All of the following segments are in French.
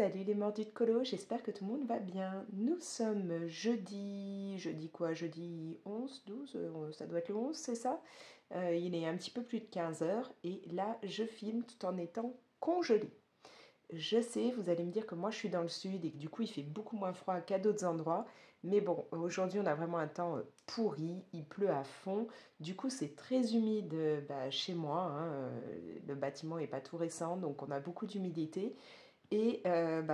Salut les mordus de colo, j'espère que tout le monde va bien. Nous sommes jeudi quoi? Jeudi 11, 12, ça doit être le 11, c'est ça? Il est un petit peu plus de 15 heures et là je filme tout en étant congelée. Je sais, vous allez me dire que moi je suis dans le sud et que du coup il fait beaucoup moins froid qu'à d'autres endroits. Mais bon, aujourd'hui on a vraiment un temps pourri, il pleut à fond. Du coup c'est très humide chez moi, hein, le bâtiment n'est pas tout récent donc on a beaucoup d'humidité. Et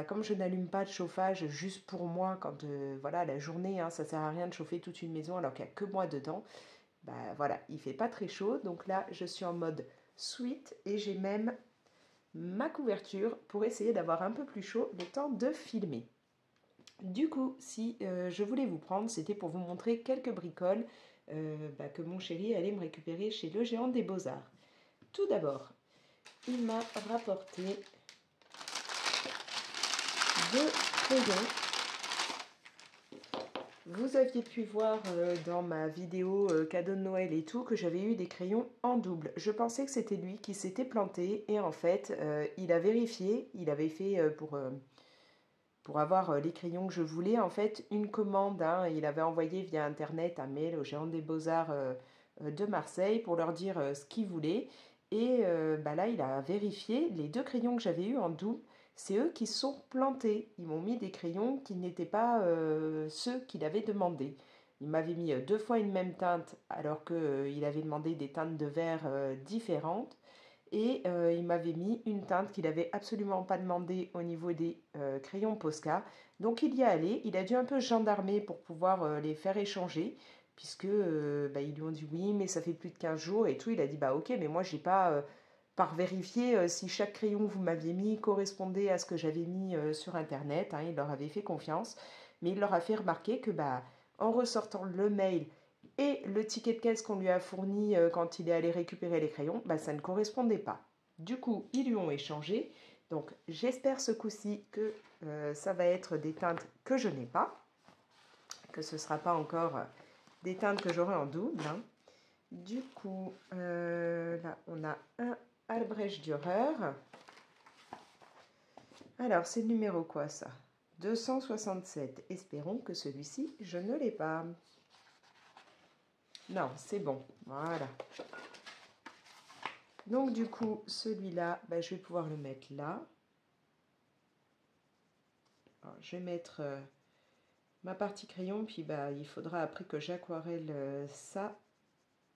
comme je n'allume pas de chauffage juste pour moi, quand voilà, la journée, hein, ça sert à rien de chauffer toute une maison alors qu'il n'y a que moi dedans, voilà, il fait pas très chaud. Donc là, je suis en mode sweat et j'ai même ma couverture pour essayer d'avoir un peu plus chaud le temps de filmer. Du coup, si je voulais vous prendre, c'était pour vous montrer quelques bricoles que mon chéri allait me récupérer chez le géant des beaux-arts. Tout d'abord, il m'a rapporté deux crayons. Vous aviez pu voir dans ma vidéo cadeau de Noël et tout que j'avais eu des crayons en double. Je pensais que c'était lui qui s'était planté et en fait il a vérifié, il avait fait pour avoir les crayons que je voulais en fait une commande. Hein, il avait envoyé via internet un mail au géant des beaux-arts de Marseille pour leur dire ce qu'il voulait. Et là il a vérifié les deux crayons que j'avais eu en double. C'est eux qui se sont plantés. Ils m'ont mis des crayons qui n'étaient pas ceux qu'il avait demandé. Il m'avait mis deux fois une même teinte alors qu'il avait demandé des teintes de verre différentes. Et il m'avait mis une teinte qu'il n'avait absolument pas demandé au niveau des crayons Posca. Donc il y est allé. Il a dû un peu gendarmer pour pouvoir les faire échanger. Puisque ils lui ont dit oui, mais ça fait plus de 15 jours et tout. Il a dit bah ok, mais moi j'ai pas par vérifier si chaque crayon que vous m'aviez mis correspondait à ce que j'avais mis sur internet. Hein, il leur avait fait confiance, mais il leur a fait remarquer que en ressortant le mail et le ticket de caisse qu'on lui a fourni quand il est allé récupérer les crayons, ça ne correspondait pas. Du coup, ils lui ont échangé. Donc j'espère ce coup-ci que ça va être des teintes que je n'ai pas, que ce ne sera pas encore des teintes que j'aurai en double. Hein. Du coup, là, on a un Albrecht Dürer. Alors, c'est le numéro quoi, ça? 267. Espérons que celui-ci, je ne l'ai pas. Non, c'est bon. Voilà. Donc, du coup, celui-là, je vais pouvoir le mettre là. Alors, je vais mettre ma partie crayon, puis il faudra après que j'aquarelle ça.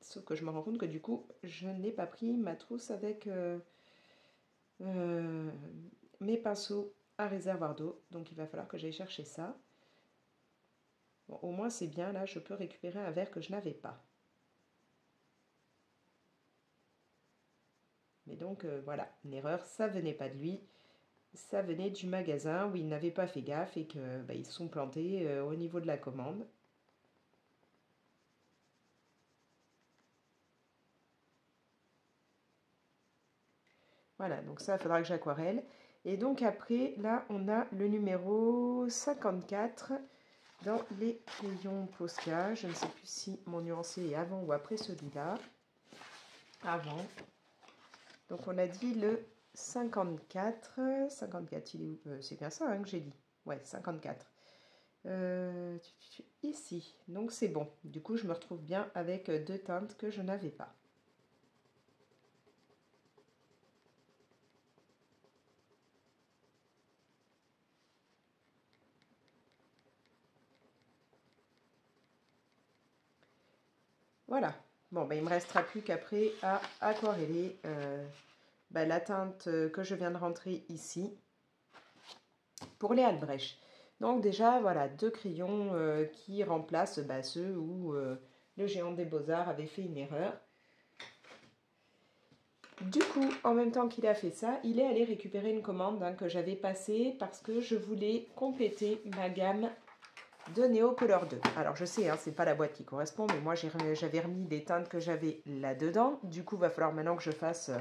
Sauf que je me rends compte que du coup, je n'ai pas pris ma trousse avec mes pinceaux à réservoir d'eau. Donc, il va falloir que j'aille chercher ça. Bon, au moins, c'est bien. Là, je peux récupérer un verre que je n'avais pas. Mais donc, voilà, l'erreur, ça venait pas de lui. Ça venait du magasin où il n'avait pas fait gaffe et qu'ils se sont plantés au niveau de la commande. Voilà, donc ça, il faudra que j'aquarelle. Et donc après, là, on a le numéro 54 dans les crayons Posca. Je ne sais plus si mon nuancier est avant ou après celui-là. Avant. Donc on a dit le 54. 54, il est où? C'est bien ça que j'ai dit. Ouais, 54. Ici. Donc c'est bon. Du coup, je me retrouve bien avec deux teintes que je n'avais pas. Voilà. Bon, il ne me restera plus qu'après à aquareller la teinte que je viens de rentrer ici pour les Albrecht. Donc déjà, voilà, deux crayons qui remplacent ceux où le géant des beaux-arts avait fait une erreur. Du coup, en même temps qu'il a fait ça, il est allé récupérer une commande que j'avais passée parce que je voulais compléter ma gamme de Neo Color 2. Alors je sais, c'est pas la boîte qui correspond, mais moi j'avais remis les teintes que j'avais là-dedans. Du coup, il va falloir maintenant que je fasse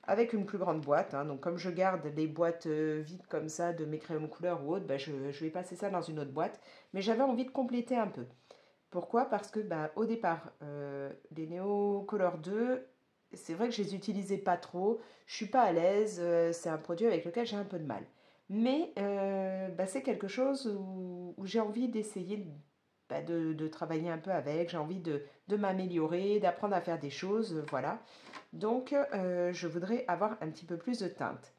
avec une plus grande boîte. Donc comme je garde les boîtes vides comme ça de mes crayons de couleur ou autres, je vais passer ça dans une autre boîte. Mais j'avais envie de compléter un peu. Pourquoi? Parce que au départ, les Neo Color 2, c'est vrai que je les utilisais pas trop. Je suis pas à l'aise. C'est un produit avec lequel j'ai un peu de mal. Mais c'est quelque chose où j'ai envie d'essayer de travailler un peu avec, j'ai envie de m'améliorer, d'apprendre à faire des choses, voilà. Donc je voudrais avoir un petit peu plus de teinte.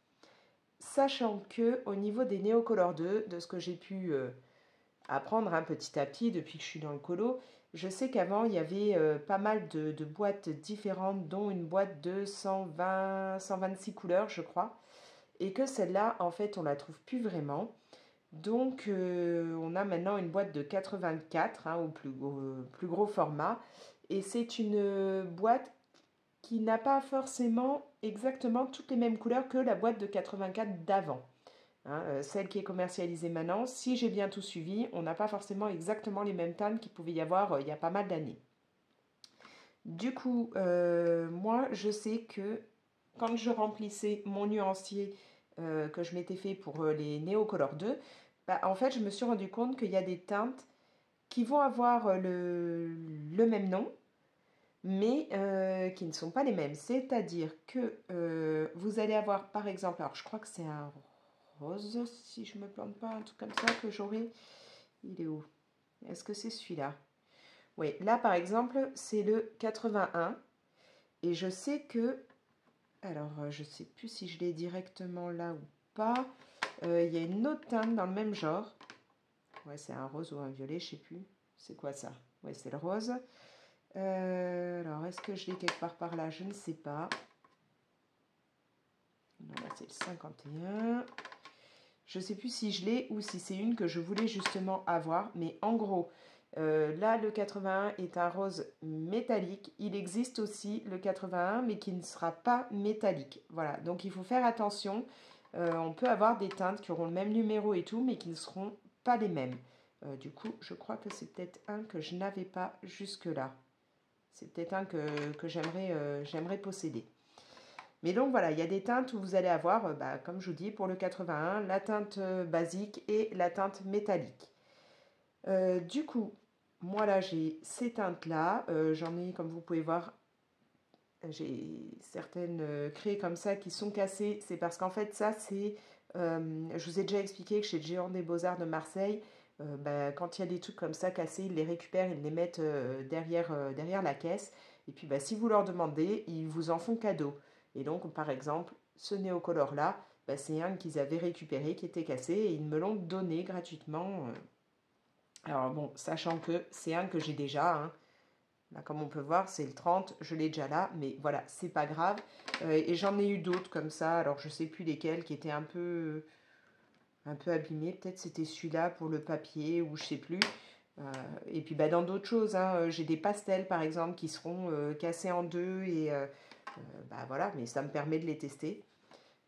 Sachant que au niveau des Neocolor 2, de ce que j'ai pu apprendre petit à petit depuis que je suis dans le colo, je sais qu'avant il y avait pas mal de boîtes différentes, dont une boîte de 120, 126 couleurs, je crois, et que celle-là, en fait, on la trouve plus vraiment. Donc, on a maintenant une boîte de 84, hein, au plus gros format. Et c'est une boîte qui n'a pas forcément exactement toutes les mêmes couleurs que la boîte de 84 d'avant. Hein, celle qui est commercialisée maintenant, si j'ai bien tout suivi, on n'a pas forcément exactement les mêmes teintes qu'il pouvait y avoir il y a pas mal d'années. Du coup, moi, je sais que quand je remplissais mon nuancier que je m'étais fait pour les Neocolor 2, en fait, je me suis rendu compte qu'il y a des teintes qui vont avoir le même nom, mais qui ne sont pas les mêmes. C'est-à-dire que vous allez avoir, par exemple, alors je crois que c'est un rose, si je ne me plante pas, un truc comme ça que j'aurai. Il est où? Est-ce que c'est celui-là? Oui, là, par exemple, c'est le 81. Et je sais que, alors je ne sais plus si je l'ai directement là ou pas. Il y a une autre teinte dans le même genre. Ouais, c'est un rose ou un violet, je ne sais plus. C'est quoi ça? Ouais, c'est le rose. Alors, est-ce que je l'ai quelque part par là? Je ne sais pas. Non, là, c'est le 51. Je ne sais plus si je l'ai ou si c'est une que je voulais justement avoir. Mais en gros, là, le 81 est un rose métallique. Il existe aussi le 81, mais qui ne sera pas métallique. Voilà, donc il faut faire attention. On peut avoir des teintes qui auront le même numéro et tout, mais qui ne seront pas les mêmes. Du coup, je crois que c'est peut-être un que je n'avais pas jusque-là. C'est peut-être un que j'aimerais posséder. Mais donc voilà, il y a des teintes où vous allez avoir, comme je vous dis, pour le 81, la teinte basique et la teinte métallique. Du coup, moi là, j'ai ces teintes-là. J'en ai, comme vous pouvez voir, j'ai certaines créées comme ça qui sont cassées. C'est parce qu'en fait, ça, c'est... je vous ai déjà expliqué que chez le Géant des Beaux-Arts de Marseille, quand il y a des trucs comme ça cassés, ils les récupèrent, ils les mettent derrière la caisse. Et puis, si vous leur demandez, ils vous en font cadeau. Et donc, par exemple, ce néocolore-là, c'est un qu'ils avaient récupéré, qui était cassé, et ils me l'ont donné gratuitement. Alors bon, sachant que c'est un que j'ai déjà, hein. Là, comme on peut voir, c'est le 30, je l'ai déjà là, mais voilà, c'est pas grave. Et j'en ai eu d'autres comme ça, alors je sais plus lesquels, qui étaient un peu abîmés. Peut-être c'était celui-là pour le papier, ou je sais plus. Et puis dans d'autres choses, hein, j'ai des pastels par exemple qui seront cassés en deux, et voilà, mais ça me permet de les tester.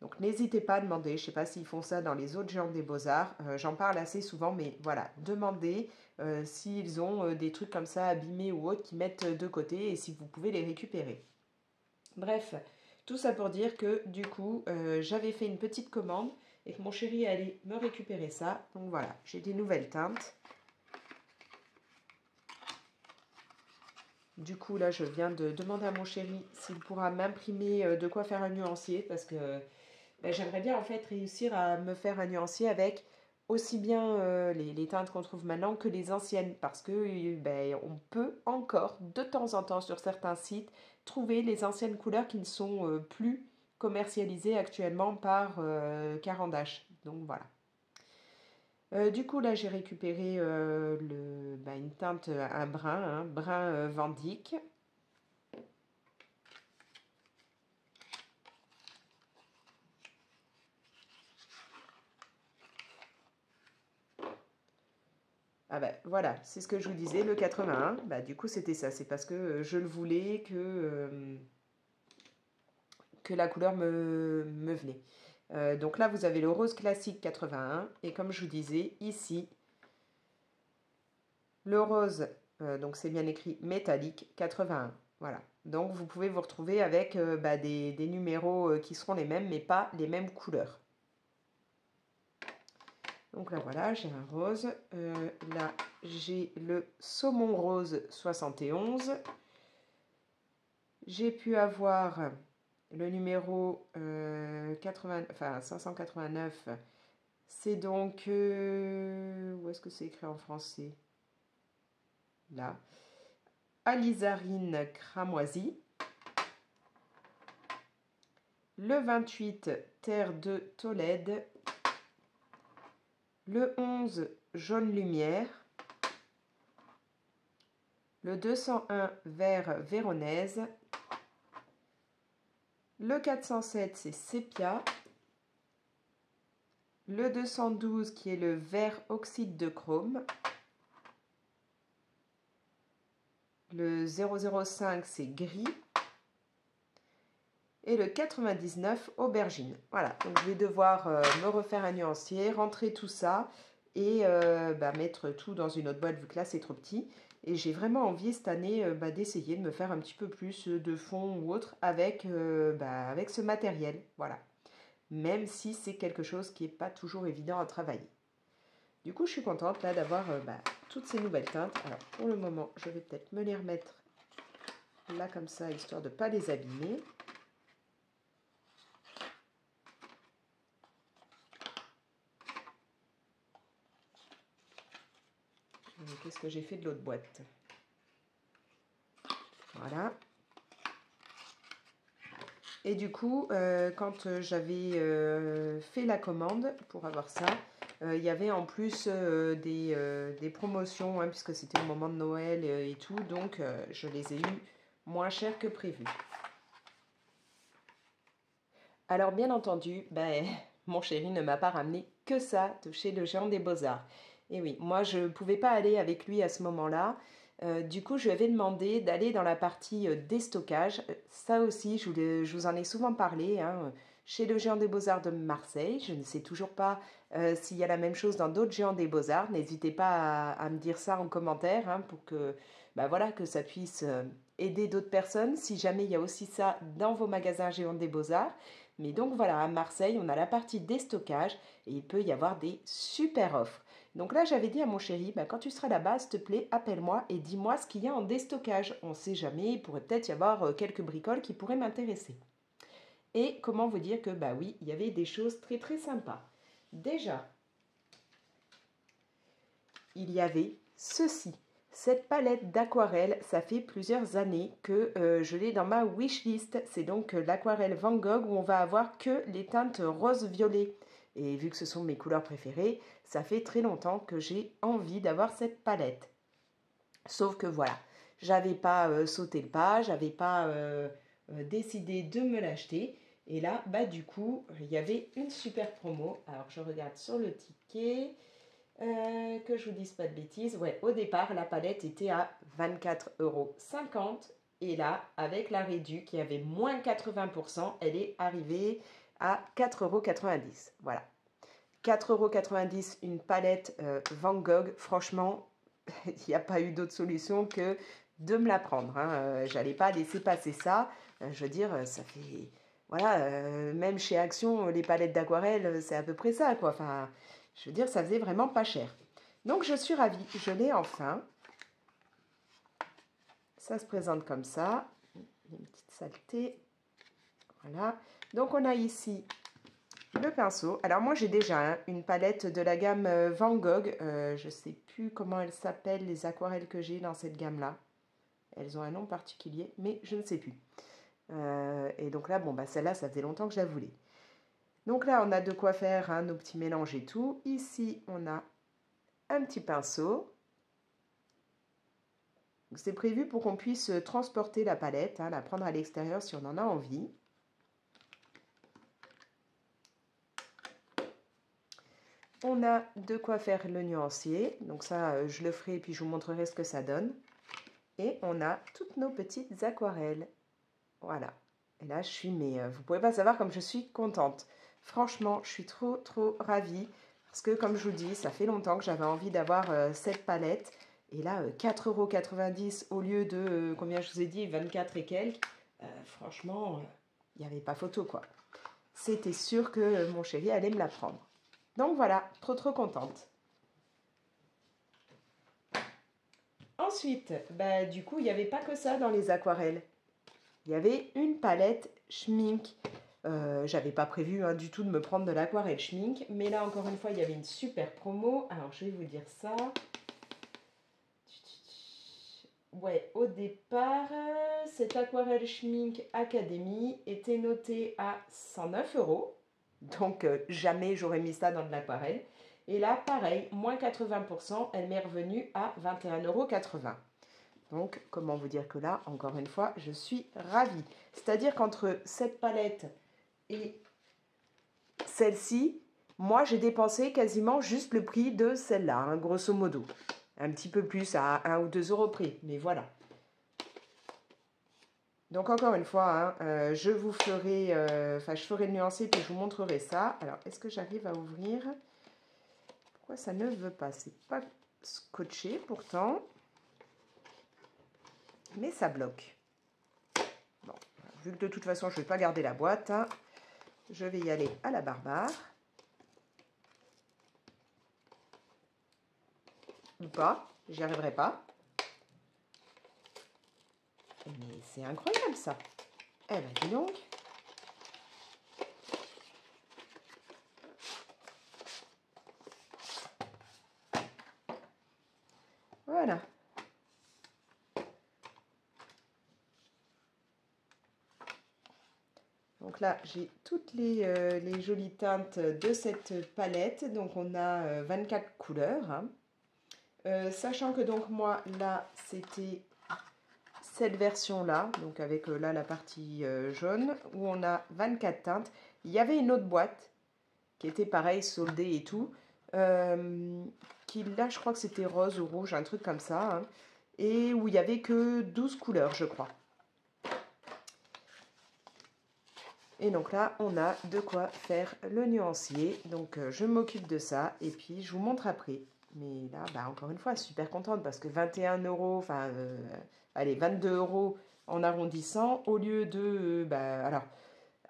Donc n'hésitez pas à demander, je ne sais pas s'ils font ça dans les autres géants des beaux-arts, j'en parle assez souvent, mais voilà, demandez s'ils ont des trucs comme ça abîmés ou autres qu'ils mettent de côté et si vous pouvez les récupérer. Bref, tout ça pour dire que du coup, j'avais fait une petite commande et que mon chéri allait me récupérer ça. Donc voilà, j'ai des nouvelles teintes. Du coup, là, je viens de demander à mon chéri s'il pourra m'imprimer de quoi faire un nuancier parce que j'aimerais bien en fait réussir à me faire un nuancier avec aussi bien les teintes qu'on trouve maintenant que les anciennes parce que on peut encore de temps en temps sur certains sites trouver les anciennes couleurs qui ne sont plus commercialisées actuellement par Caran d'Ache. Donc voilà. Du coup là j'ai récupéré une teinte, un brun, hein, brun Van Dyck. Ah voilà, c'est ce que je vous disais, le 81, du coup c'était ça, c'est parce que je le voulais que la couleur me venait. Donc là vous avez le rose classique 81, et comme je vous disais, ici, le rose, donc c'est bien écrit métallique 81, voilà. Donc vous pouvez vous retrouver avec des numéros qui seront les mêmes, mais pas les mêmes couleurs. Donc là voilà, j'ai un rose. Là j'ai le saumon rose 71. J'ai pu avoir le numéro 589 C'est donc... où est-ce que c'est écrit en français? Là. Alizarine cramoisie. Le 28, terre de Tolède. Le 11, jaune lumière. Le 201, vert véronèse. Le 407, c'est sépia. Le 212, qui est le vert oxyde de chrome. Le 005, c'est gris. Et le 99, aubergine. Voilà, donc je vais devoir me refaire un nuancier, rentrer tout ça et mettre tout dans une autre boîte vu que là c'est trop petit. Et j'ai vraiment envie cette année d'essayer de me faire un petit peu plus de fond ou autre avec, avec ce matériel. Voilà, même si c'est quelque chose qui n'est pas toujours évident à travailler. Du coup, je suis contente là d'avoir toutes ces nouvelles teintes. Alors pour le moment, je vais peut-être me les remettre là comme ça, histoire de ne pas les abîmer. Qu'est-ce que j'ai fait de l'autre boîte? Voilà. Et du coup, quand j'avais fait la commande pour avoir ça, il y avait en plus des promotions, hein, puisque c'était au moment de Noël et tout, donc je les ai eues moins chères que prévu. Alors bien entendu, mon chéri ne m'a pas ramené que ça de chez le Géant des Beaux-Arts. Et oui, moi je ne pouvais pas aller avec lui à ce moment-là. Du coup, je lui avais demandé d'aller dans la partie déstockage. Ça aussi, je vous en ai souvent parlé, hein, chez le Géant des Beaux-Arts de Marseille. Je ne sais toujours pas s'il y a la même chose dans d'autres Géants des Beaux-Arts. N'hésitez pas à me dire ça en commentaire, hein, pour que, voilà, que ça puisse aider d'autres personnes. Si jamais il y a aussi ça dans vos magasins Géants des Beaux-Arts. Mais donc voilà, à Marseille, on a la partie déstockage et il peut y avoir des super offres. Donc là, j'avais dit à mon chéri, quand tu seras là-bas, s'il te plaît, appelle-moi et dis-moi ce qu'il y a en déstockage. On ne sait jamais, il pourrait peut-être y avoir quelques bricoles qui pourraient m'intéresser. Et comment vous dire que, oui, il y avait des choses très très sympas. Déjà, il y avait ceci. Cette palette d'aquarelle, ça fait plusieurs années que je l'ai dans ma wishlist. C'est donc l'aquarelle Van Gogh où on va avoir que les teintes rose-violet. Et vu que ce sont mes couleurs préférées, ça fait très longtemps que j'ai envie d'avoir cette palette. Sauf que voilà, j'avais pas sauté le pas, j'avais pas décidé de me l'acheter. Et là, du coup, il y avait une super promo. Alors, je regarde sur le ticket, que je vous dise pas de bêtises. Ouais, au départ, la palette était à 24,50 € et là, avec la réduction qui avait moins 80%, elle est arrivée à 4,90 €. Voilà. 4,90 € une palette Van Gogh. Franchement, il n'y a pas eu d'autre solution que de me la prendre. Hein. J'allais pas laisser passer ça. Je veux dire, ça fait... Voilà, même chez Action, les palettes d'aquarelle, c'est à peu près ça, quoi. Enfin, je veux dire, ça faisait vraiment pas cher. Donc, je suis ravie. Je l'ai enfin. Ça se présente comme ça. Une petite saleté. Voilà. Donc, on a ici le pinceau. Alors, moi, j'ai déjà une palette de la gamme Van Gogh. Je ne sais plus comment elle s'appelle, les aquarelles que j'ai dans cette gamme-là. Elles ont un nom particulier, mais je ne sais plus. Et donc là, celle-là, ça faisait longtemps que je la voulais. Donc là, on a de quoi faire nos petits mélanges et tout. Ici, on a un petit pinceau. C'est prévu pour qu'on puisse transporter la palette, la prendre à l'extérieur si on en a envie. On a de quoi faire le nuancier. Donc ça, je le ferai et puis je vous montrerai ce que ça donne. Et on a toutes nos petites aquarelles. Voilà. Et là, je suis, mais vous ne pouvez pas savoir comme je suis contente. Franchement, je suis trop, trop ravie. Parce que, comme je vous dis, ça fait longtemps que j'avais envie d'avoir cette palette. Et là, 4,90 € au lieu de, combien je vous ai dit, 24 et quelques. Franchement, il n'y avait pas photo, quoi. C'était sûr que mon chéri allait me la prendre. Donc voilà, trop, trop contente. Ensuite, du coup, il n'y avait pas que ça dans les aquarelles. Il y avait une palette Schmink. J'avais pas prévu hein, du tout de me prendre de l'aquarelle schmink. Mais là, encore une fois, il y avait une super promo. Alors, je vais vous dire ça. Ouais, au départ, cette aquarelle schmink Academy était notée à 109 euros. Donc, jamais j'aurais mis ça dans de l'aquarelle. Et là, pareil, moins 80%, elle m'est revenue à 21,80 €. Donc, comment vous dire que là, encore une fois, je suis ravie. C'est-à-dire qu'entre cette palette et celle-ci, moi, j'ai dépensé quasiment juste le prix de celle-là, hein, grosso modo. Un petit peu plus, à 1 ou 2 € près, mais voilà. Donc, encore une fois, hein, je vous ferai, je ferai le nuancé, puis je vous montrerai ça. Alors, est-ce que j'arrive à ouvrir? Pourquoi ça ne veut pas? C'est pas scotché, pourtant. Mais ça bloque. Bon, vu que de toute façon, je ne vais pas garder la boîte, hein, je vais y aller à la barbare. Ou pas, j'y arriverai pas. Mais c'est incroyable ça. Eh ben dis donc. Voilà. Donc là, j'ai toutes les jolies teintes de cette palette. Donc on a 24 couleurs. Hein. Sachant que donc moi, là, c'était cette version-là. Donc avec là la partie jaune, où on a 24 teintes. Il y avait une autre boîte qui était pareil, soldée et tout. Qui là, je crois que c'était rose ou rouge, un truc comme ça. Hein, et où il n'y avait que 12 couleurs, je crois. Et donc là, on a de quoi faire le nuancier. Donc, je m'occupe de ça et puis je vous montre après. Mais là, bah, encore une fois, super contente parce que 21 €, enfin, allez, 22 € en arrondissant au lieu de... alors,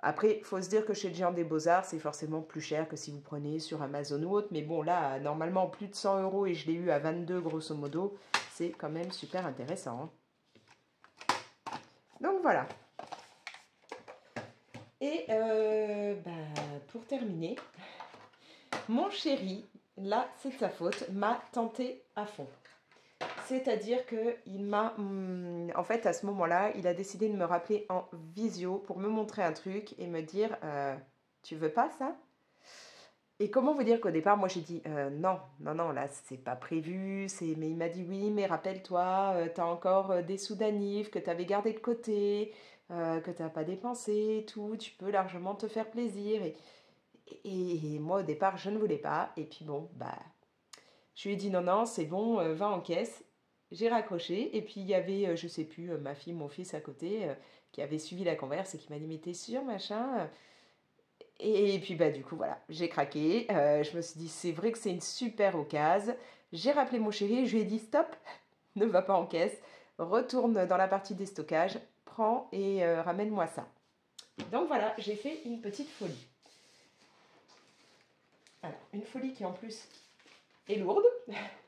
après, il faut se dire que chez le Géant des Beaux-Arts, c'est forcément plus cher que si vous prenez sur Amazon ou autre. Mais bon, là, normalement, plus de 100 € et je l'ai eu à 22 grosso modo. C'est quand même super intéressant. Hein. Donc, voilà. Et pour terminer, mon chéri, là c'est de sa faute, m'a tenté à fond. C'est-à-dire qu'il m'a, en fait à ce moment-là, il a décidé de me rappeler en visio pour me montrer un truc et me dire tu veux pas ça? Et comment vous dire qu'au départ, moi j'ai dit non, là c'est pas prévu, mais il m'a dit oui, mais rappelle-toi, t'as encore des sous d'anniv que t'avais gardé de côté, que t'as pas dépensé, tout, tu peux largement te faire plaisir. Et moi au départ, je ne voulais pas. Et puis bon, je lui ai dit non, c'est bon, va en caisse. J'ai raccroché et puis il y avait, je sais plus, ma fille, mon fils à côté qui avait suivi la converse et qui m'a dit mais t'es sûr, machin et puis du coup voilà, j'ai craqué, je me suis dit c'est vrai que c'est une super occasion, j'ai rappelé mon chéri, je lui ai dit stop, ne va pas en caisse, retourne dans la partie des stockages, prends et ramène-moi ça. Donc voilà, j'ai fait une petite folie. Alors, une folie qui en plus est lourde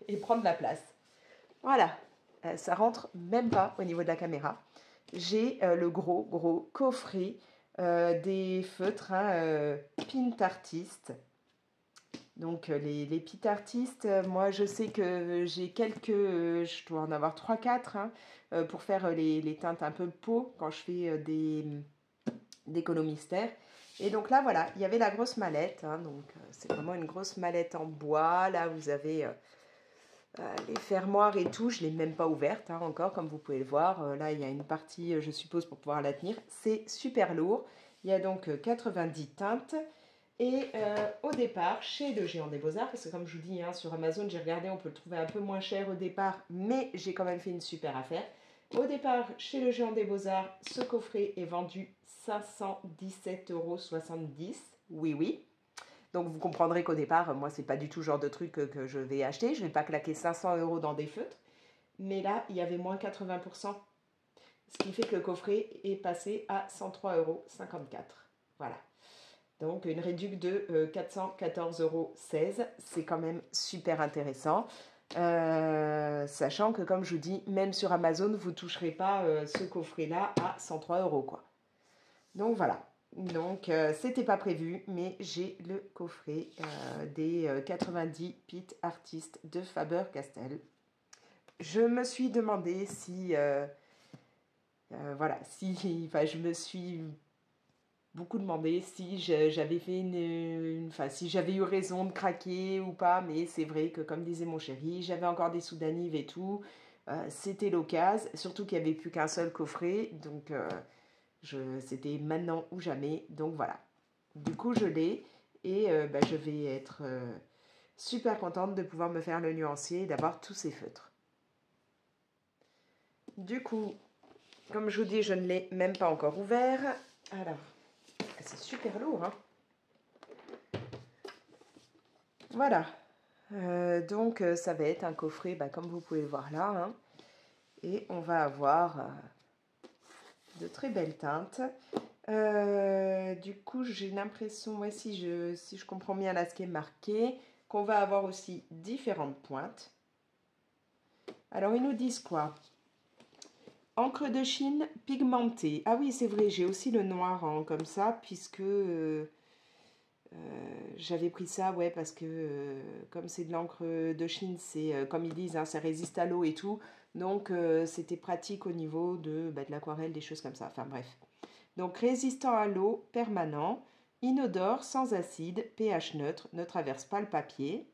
et prend de la place. Voilà, ça rentre même pas au niveau de la caméra. J'ai le gros coffret des feutres Pintartist. Donc les Pintartist, moi je sais que j'ai quelques, je dois en avoir 3-4 pour faire les teintes un peu peau quand je fais des colomistères. Et donc là voilà, il y avait la grosse mallette, hein, donc c'est vraiment une grosse mallette en bois. Là vous avez les fermoirs et tout, je ne l'ai même pas ouverte hein, encore, comme vous pouvez le voir. Là, il y a une partie, je suppose, pour pouvoir la tenir. C'est super lourd. Il y a donc 90 teintes. Et au départ, chez le Géant des Beaux-Arts, parce que comme je vous dis, hein, sur Amazon, j'ai regardé, on peut le trouver un peu moins cher au départ, mais j'ai quand même fait une super affaire. Au départ, chez le Géant des Beaux-Arts, ce coffret est vendu 517,70 €. Oui. Donc vous comprendrez qu'au départ, moi, c'est pas du tout le genre de truc que je vais acheter. Je vais pas claquer 500 € dans des feutres. Mais là, il y avait moins 80%. Ce qui fait que le coffret est passé à 103,54 €. Voilà. Donc une réduction de 414,16 €. C'est quand même super intéressant. Sachant que, comme je vous dis, même sur Amazon, vous ne toucherez pas ce coffret-là à 103 € quoi. Donc voilà. Donc, c'était pas prévu, mais j'ai le coffret des 90 Pit Artistes de Faber-Castell. Je me suis demandé si, voilà, si, enfin, je me suis beaucoup demandé si j'avais fait enfin, si j'avais eu raison de craquer ou pas, mais c'est vrai que comme disait mon chéri, j'avais encore des sous d'anniv et tout, c'était l'occasion, surtout qu'il n'y avait plus qu'un seul coffret, donc c'était maintenant ou jamais, donc voilà. Du coup, je l'ai et bah, je vais être super contente de pouvoir me faire le nuancier et d'avoir tous ces feutres. Du coup, comme je vous dis, je ne l'ai même pas encore ouvert. Alors, c'est super lourd, hein. Voilà. Donc, ça va être un coffret, bah, comme vous pouvez le voir là, hein. Et on va avoir de très belles teintes. Du coup, j'ai l'impression, ouais, si je comprends bien là ce qui est marqué, qu'on va avoir aussi différentes pointes. Alors, ils nous disent quoi? Encre de Chine pigmentée. Ah oui, c'est vrai, j'ai aussi le noir en comme ça, puisque j'avais pris ça, ouais, parce que comme c'est de l'encre de Chine, c'est comme ils disent, hein, ça résiste à l'eau et tout. Donc, c'était pratique au niveau de l'aquarelle, des choses comme ça. Enfin, bref. Donc, résistant à l'eau, permanent, inodore, sans acide, pH neutre, ne traverse pas le papier.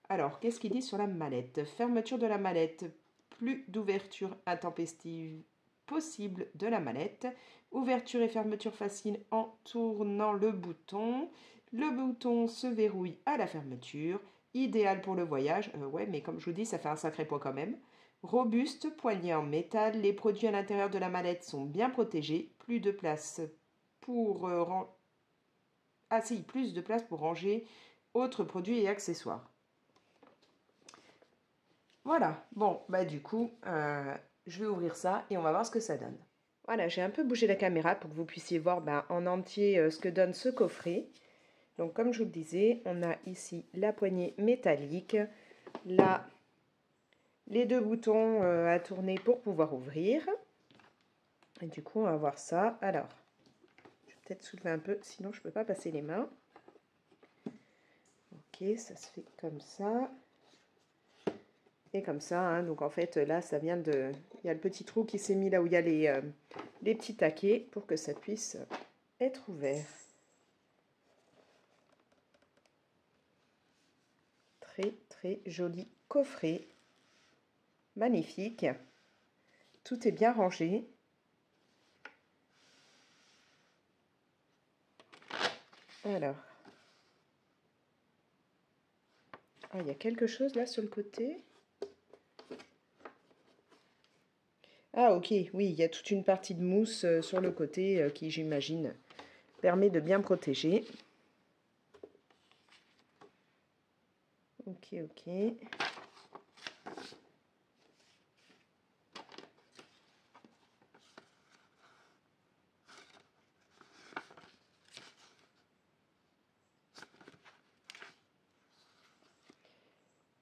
Alors, qu'est-ce qu'il dit sur la mallette? Fermeture de la mallette, plus d'ouverture intempestive possible de la mallette. Ouverture et fermeture facile en tournant le bouton. Le bouton se verrouille à la fermeture. Idéal pour le voyage. Ouais, mais comme je vous dis, ça fait un sacré poids quand même. Robuste, poignée en métal. Les produits à l'intérieur de la mallette sont bien protégés. Plus de place pour plus de place pour ranger autres produits et accessoires. Voilà, bon, bah du coup, je vais ouvrir ça et on va voir ce que ça donne. Voilà, j'ai un peu bougé la caméra pour que vous puissiez voir en entier ce que donne ce coffret. Donc comme je vous le disais, on a ici la poignée métallique, là les deux boutons à tourner pour pouvoir ouvrir. Et du coup, on va voir ça. Alors, je vais peut-être soulever un peu, sinon je ne peux pas passer les mains. Ok, ça se fait comme ça. Et comme ça, hein, donc en fait là ça vient de... Il y a le petit trou qui s'est mis là où il y a les petits taquets pour que ça puisse être ouvert. Très très joli coffret. Magnifique. Tout est bien rangé. Alors. Ah, il y a quelque chose là sur le côté. Ah ok, oui, il y a toute une partie de mousse sur le côté qui, j'imagine, permet de bien protéger. Ok, ok.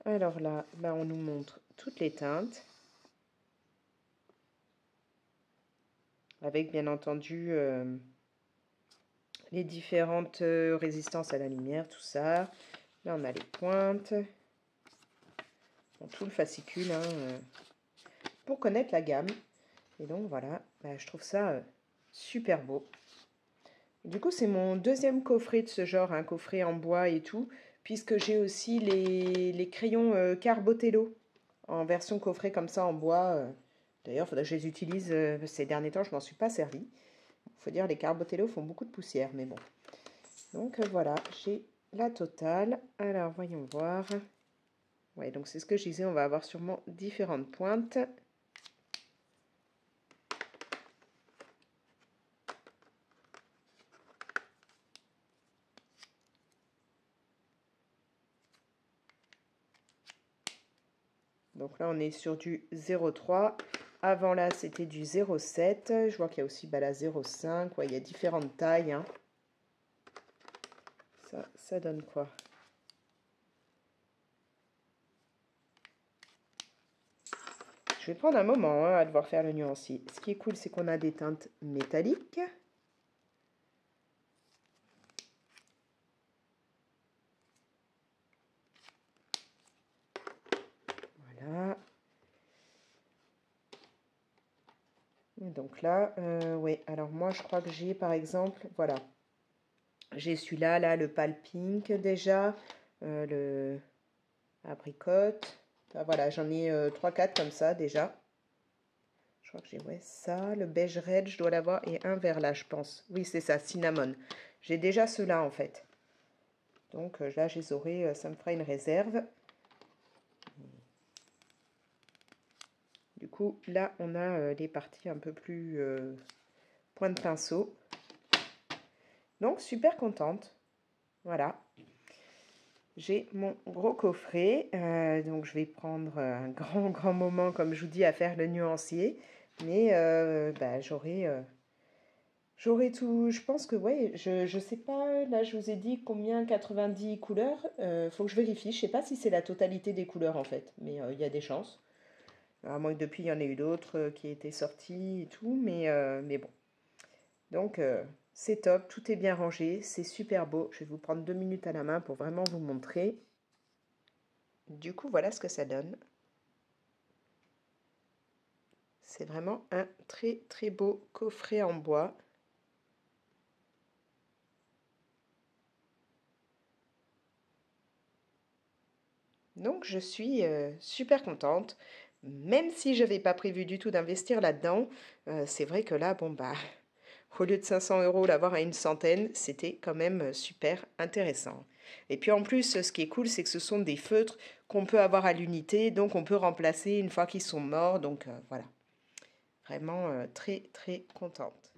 Alors là, on nous montre toutes les teintes. Avec bien entendu les différentes résistances à la lumière, tout ça. Là, on a les pointes. Bon, tout le fascicule hein, pour connaître la gamme. Et donc, voilà, je trouve ça super beau. Du coup, c'est mon deuxième coffret de ce genre, un coffret en bois et tout, puisque j'ai aussi les crayons Carbotello en version coffret comme ça en bois. D'ailleurs, il faudrait que je les utilise ces derniers temps, je m'en suis pas servi. Il faut dire, les Carbotello font beaucoup de poussière, mais bon. Donc voilà, j'ai la totale. Alors, voyons voir. Ouais, donc c'est ce que je disais, on va avoir sûrement différentes pointes. Donc là, on est sur du 0,3. Avant là, c'était du 0,7. Je vois qu'il y a aussi la 0,5. Ouais, il y a différentes tailles. Hein. Ça donne quoi? Je vais prendre un moment hein, à devoir faire le nuancier. Ce qui est cool, c'est qu'on a des teintes métalliques. Voilà. Et donc là, oui, alors moi je crois que j'ai par exemple, voilà, j'ai celui-là, là, le pâle pink déjà, le abricote. Enfin, voilà, j'en ai 3-4 comme ça déjà. Je crois que j'ai, ouais, ça, le beige red, je dois l'avoir, et un vert là, je pense. Oui, c'est ça, cinnamon. J'ai déjà ceux-là en fait. Donc là, je les aurai, ça me fera une réserve. Du coup, là, on a les parties un peu plus point de pinceau. Donc, super contente. Voilà. J'ai mon gros coffret. Donc, je vais prendre un grand moment, comme je vous dis, à faire le nuancier. Mais bah, j'aurai tout. Je pense que, ouais, je sais pas. Là, je vous ai dit combien 90 couleurs. Faut que je vérifie. Je sais pas si c'est la totalité des couleurs, en fait. Mais il y a des chances. À moins que depuis, il y en ait eu d'autres qui étaient sortis et tout. Mais bon. Donc, c'est top, tout est bien rangé, c'est super beau. Je vais vous prendre 2 minutes à la main pour vraiment vous montrer. Du coup, voilà ce que ça donne. C'est vraiment un très beau coffret en bois. Donc, je suis super contente. Même si je n'avais pas prévu du tout d'investir là-dedans, c'est vrai que là, bon, bah, au lieu de 500 €, l'avoir à une centaine, c'était quand même super intéressant. Et puis en plus, ce qui est cool, c'est que ce sont des feutres qu'on peut avoir à l'unité, donc on peut remplacer une fois qu'ils sont morts. Donc voilà, vraiment très contente.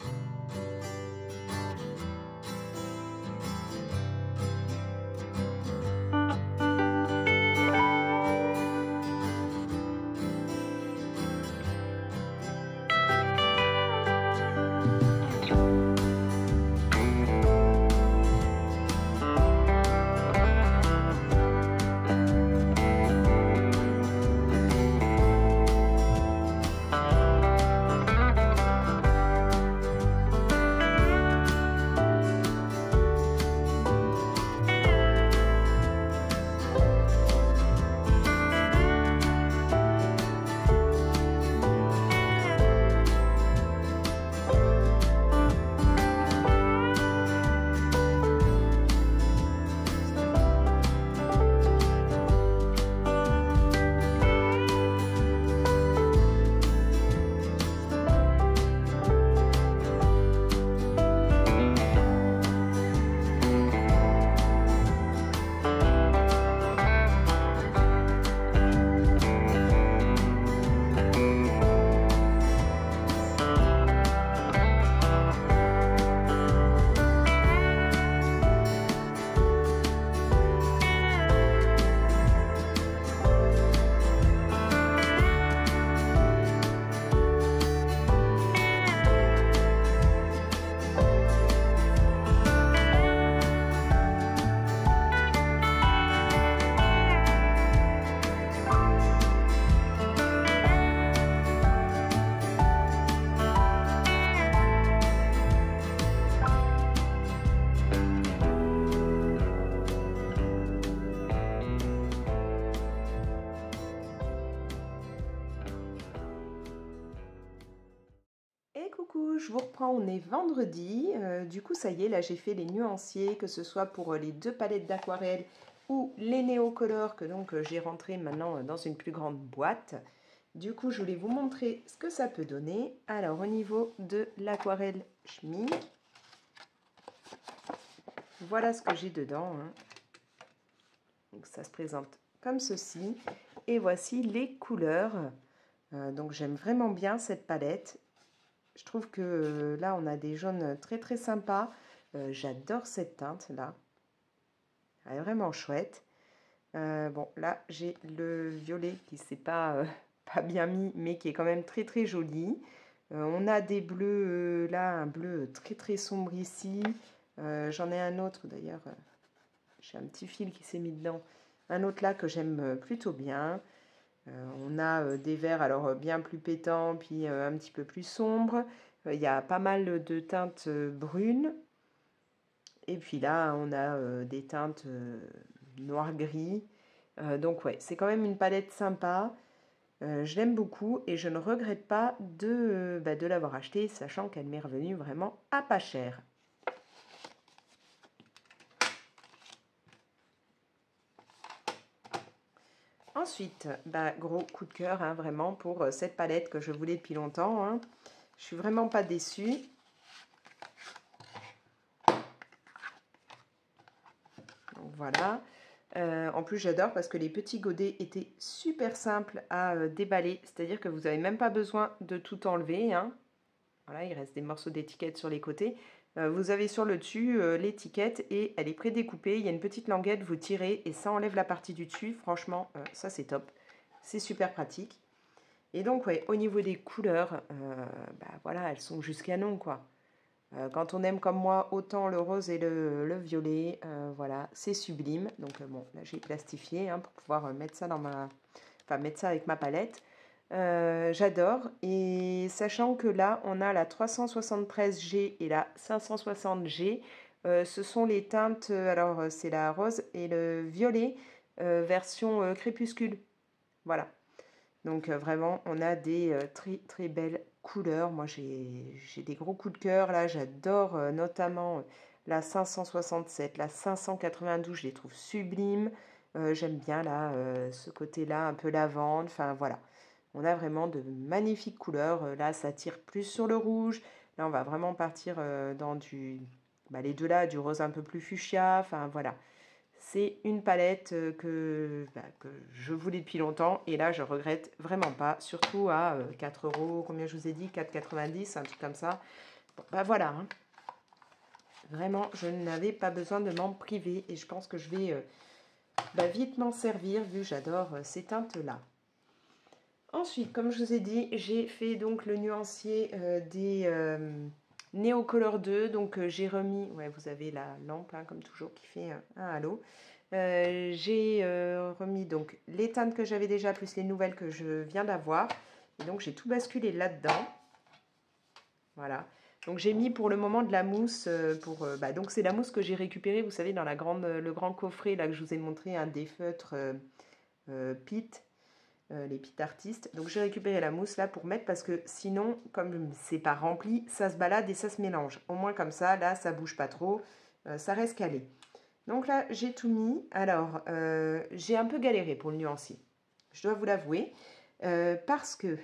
Et coucou, je vous reprends, on est vendredi. Du coup, ça y est, là j'ai fait les nuanciers, que ce soit pour les 2 palettes d'aquarelle ou les néocolores que donc j'ai rentré maintenant dans une plus grande boîte. Du coup, je voulais vous montrer ce que ça peut donner. Alors, au niveau de l'aquarelle Schmincks, voilà ce que j'ai dedans. Hein. Donc, ça se présente comme ceci. Et voici les couleurs. Donc, j'aime vraiment bien cette palette. Je trouve que là, on a des jaunes très sympas. J'adore cette teinte-là. Elle est vraiment chouette. Bon, là, j'ai le violet qui ne s'est pas, pas bien mis, mais qui est quand même très joli. On a des bleus, là, un bleu très sombre ici. J'en ai un autre, d'ailleurs. J'ai un petit fil qui s'est mis dedans. Un autre là que j'aime plutôt bien. On a des verts alors bien plus pétants, puis un petit peu plus sombres. Il y a pas mal de teintes brunes. Et puis là, on a des teintes noir-gris. Donc ouais, c'est quand même une palette sympa. Je l'aime beaucoup et je ne regrette pas de l'avoir acheté, sachant qu'elle m'est revenue vraiment à pas cher. Ensuite, gros coup de cœur, hein, vraiment, pour cette palette que je voulais depuis longtemps. Hein. Je suis vraiment pas déçue. Donc voilà. En plus, j'adore parce que les petits godets étaient super simples à déballer. C'est-à-dire que vous n'avez même pas besoin de tout enlever. Hein. Voilà, il reste des morceaux d'étiquette sur les côtés. Vous avez sur le dessus l'étiquette et elle est prédécoupée. Il y a une petite languette, vous tirez et ça enlève la partie du dessus. Franchement, ça c'est top. C'est super pratique. Et donc, ouais, au niveau des couleurs, voilà, elles sont juste canon, quoi. Quand on aime comme moi autant le rose et le violet, voilà, c'est sublime. Donc bon, là j'ai plastifié hein, pour pouvoir mettre ça mettre ça avec ma palette. J'adore. Et sachant que là, on a la 373G et la 560G. Ce sont les teintes, alors c'est la rose et le violet, version crépuscule. Voilà. Donc vraiment, on a des très très belles couleurs. Moi, j'ai des gros coups de cœur. Là, j'adore notamment la 567, la 592, je les trouve sublimes. J'aime bien là, ce côté-là, un peu lavande. Enfin, voilà. On a vraiment de magnifiques couleurs. Là, ça tire plus sur le rouge. Là, on va vraiment partir dans les deux là, du rose un peu plus fuchsia. Enfin, voilà. C'est une palette que je voulais depuis longtemps et là je regrette vraiment pas, surtout à 4 euros, combien je vous ai dit, 4,90, un truc comme ça. Bon, voilà, hein. Vraiment je n'avais pas besoin de m'en priver et je pense que je vais vite m'en servir vu que j'adore ces teintes là. Ensuite, comme je vous ai dit, j'ai fait donc le nuancier des Neocolor 2. Donc j'ai remis, ouais, vous avez la lampe hein, comme toujours qui fait un halo. J'ai remis donc les teintes que j'avais déjà plus les nouvelles que je viens d'avoir. Et donc j'ai tout basculé là-dedans. Voilà. Donc j'ai mis pour le moment de la mousse donc c'est la mousse que j'ai récupérée, vous savez, dans le grand coffret là que je vous ai montré, un des feutres Pitt. Les pit artistes. Donc j'ai récupéré la mousse là pour mettre parce que sinon, comme c'est pas rempli, ça se balade et ça se mélange. Au moins comme ça, là, ça bouge pas trop, ça reste calé. Donc là, j'ai tout mis. Alors, j'ai un peu galéré pour le nuancier. Je dois vous l'avouer. Parce que,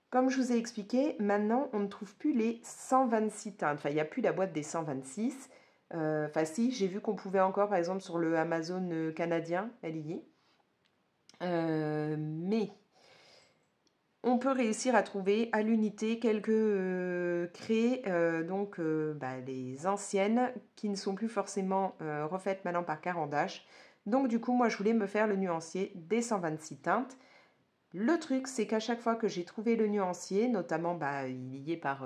comme je vous ai expliqué, maintenant, on ne trouve plus les 126 teintes. Enfin, il n'y a plus la boîte des 126. Enfin, si, j'ai vu qu'on pouvait encore, par exemple, sur le Amazon canadien, elle y est. Mais on peut réussir à trouver à l'unité quelques craies, les anciennes qui ne sont plus forcément refaites maintenant par Caran d'Ache. Donc du coup, moi je voulais me faire le nuancier des 126 teintes. Le truc, c'est qu'à chaque fois que j'ai trouvé le nuancier, notamment il y est par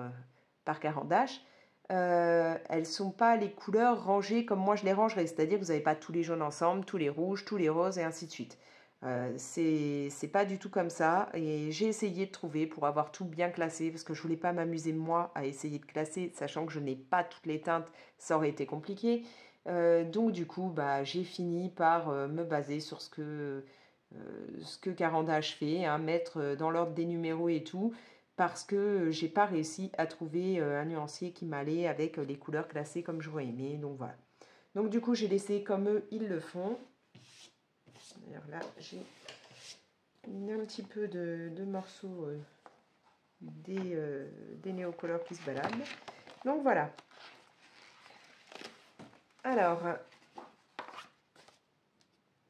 Caran d'Ache, elles ne sont pas les couleurs rangées comme moi je les rangerais. C'est-à-dire que vous n'avez pas tous les jaunes ensemble, tous les rouges, tous les roses et ainsi de suite. C'est pas du tout comme ça et j'ai essayé de trouver pour avoir tout bien classé parce que je voulais pas m'amuser moi à essayer de classer sachant que je n'ai pas toutes les teintes, ça aurait été compliqué. Donc du coup j'ai fini par me baser sur ce que Caran d'Ache fait, hein, mettre dans l'ordre des numéros et tout parce que j'ai pas réussi à trouver un nuancier qui m'allait avec les couleurs classées comme j'aurais aimé, donc voilà. Donc du coup j'ai laissé comme eux ils le font. D'ailleurs là j'ai mis un petit peu de morceaux des néocolores qui se baladent. Donc voilà. Alors,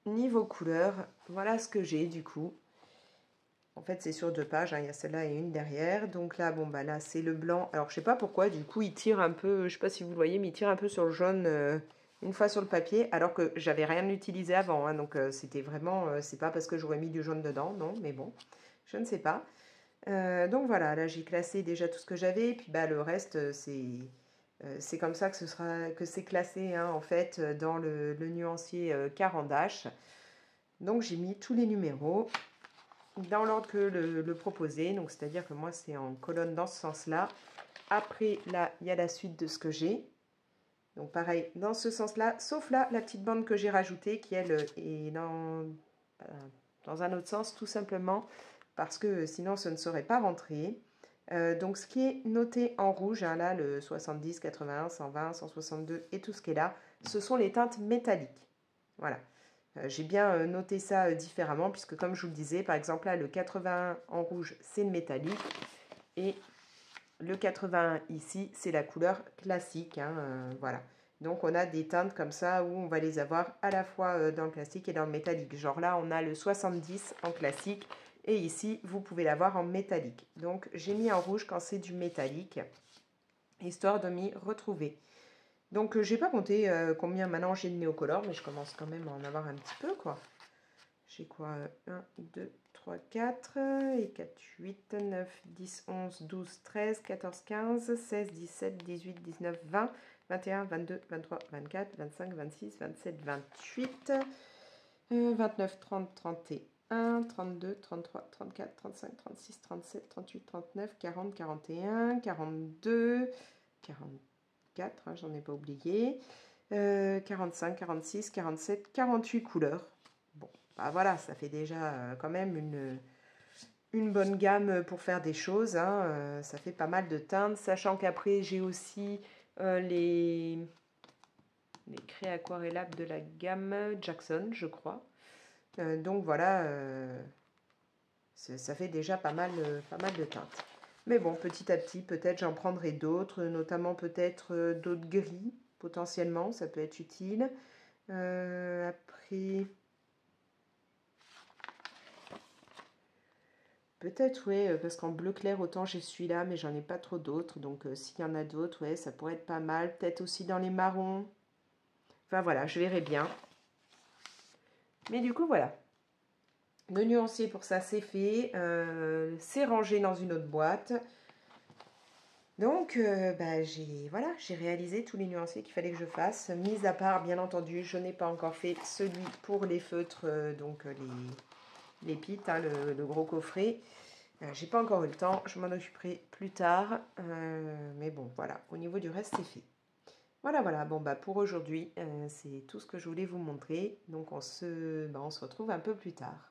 niveau couleur, voilà ce que j'ai du coup. En fait c'est sur 2 pages, hein, il y a celle-là et une derrière. Donc là, là c'est le blanc. Alors je sais pas pourquoi, du coup il tire un peu, je sais pas si vous le voyez, mais il tire un peu sur le jaune une fois sur le papier, alors que j'avais rien utilisé avant, hein, donc c'était vraiment, c'est pas parce que j'aurais mis du jaune dedans, non, mais bon, je ne sais pas. Donc voilà, là j'ai classé déjà tout ce que j'avais, et puis le reste c'est comme ça que c'est classé hein, en fait dans le nuancier Caran d'Ache. Donc j'ai mis tous les numéros dans l'ordre que le proposé, donc c'est-à-dire que moi c'est en colonne dans ce sens-là. Après là il y a la suite de ce que j'ai. Donc pareil, dans ce sens-là, sauf là, la petite bande que j'ai rajoutée, qui elle est dans un autre sens, tout simplement parce que sinon ce ne serait pas rentré. Donc ce qui est noté en rouge, hein, là le 70, 81, 120, 162 et tout ce qui est là, ce sont les teintes métalliques. Voilà. J'ai bien noté ça différemment puisque comme je vous le disais, par exemple là le 81 en rouge c'est le métallique et le 81 ici c'est la couleur classique. Hein, voilà. Donc on a des teintes comme ça où on va les avoir à la fois dans le classique et dans le métallique. Genre là on a le 70 en classique et ici vous pouvez l'avoir en métallique. Donc j'ai mis en rouge quand c'est du métallique, histoire de m'y retrouver. Donc j'ai pas compté combien maintenant j'ai de néocolore, mais je commence quand même à en avoir un petit peu quoi. J'ai quoi 1, 2, 3, 4 et 4, 8, 9, 10, 11, 12, 13, 14, 15, 16, 17, 18, 19, 20, 21, 22, 23, 24, 25, 26, 27, 28, 29, 30, 31, 32, 33, 34, 35, 36, 37, 38, 39, 40, 41, 42, 44, hein, j'en ai pas oublié, 45, 46, 47, 48 couleurs. Bon, bah voilà, ça fait déjà quand même une bonne gamme pour faire des choses. Hein, ça fait pas mal de teintes, sachant qu'après j'ai aussi les craies aquarellables de la gamme Jackson, je crois. Donc voilà, ça fait déjà pas mal de teintes. Mais bon, petit à petit, peut-être j'en prendrai d'autres, notamment peut-être d'autres gris, potentiellement, ça peut être utile. Après, peut-être, oui, parce qu'en bleu clair, autant j'ai celui-là, mais j'en ai pas trop d'autres. Donc s'il y en a d'autres, ouais, ça pourrait être pas mal. Peut-être aussi dans les marrons. Enfin voilà, je verrai bien. Mais du coup, voilà. Le nuancier pour ça, c'est fait. C'est rangé dans une autre boîte. Donc, bah, j'ai réalisé tous les nuanciers qu'il fallait que je fasse. Mis à part, bien entendu, je n'ai pas encore fait celui pour les feutres, donc les pits, hein, le gros coffret. J'ai pas encore eu le temps, je m'en occuperai plus tard. Mais bon, voilà, au niveau du reste, c'est fait. Voilà, voilà, bon, bah, pour aujourd'hui, c'est tout ce que je voulais vous montrer. Donc, on se retrouve un peu plus tard.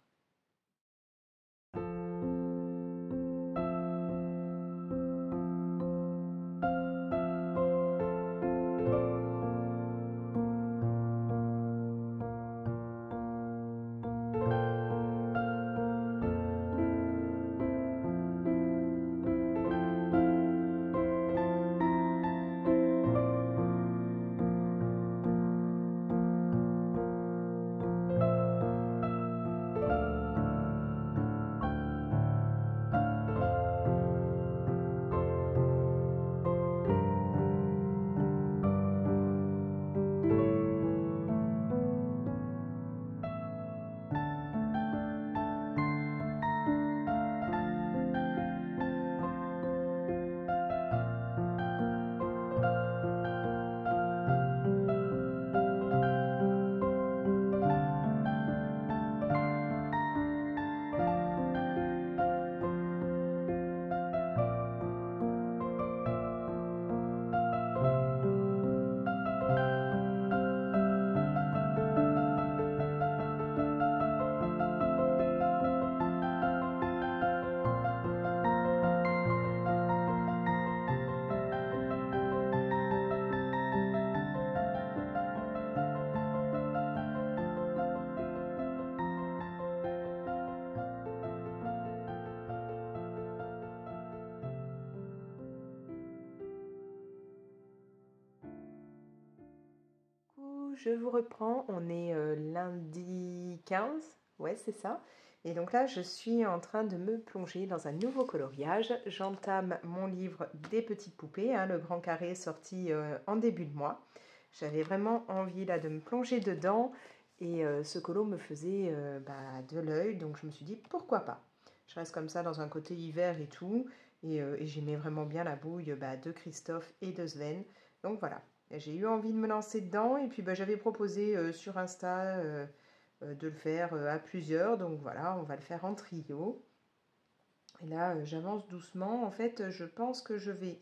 Je vous reprends, on est lundi 15, ouais c'est ça. Et donc là je suis en train de me plonger dans un nouveau coloriage. J'entame mon livre des petites poupées, hein, le grand carré sorti en début de mois. J'avais vraiment envie là de me plonger dedans et ce colo me faisait de l'œil, donc je me suis dit pourquoi pas. Je reste comme ça dans un côté hiver et tout, et j'aimais vraiment bien la bouille de Christophe et de Sven, donc voilà. J'ai eu envie de me lancer dedans et puis j'avais proposé sur Insta de le faire à plusieurs. Donc voilà, on va le faire en trio. Et là, j'avance doucement. En fait, je pense que je vais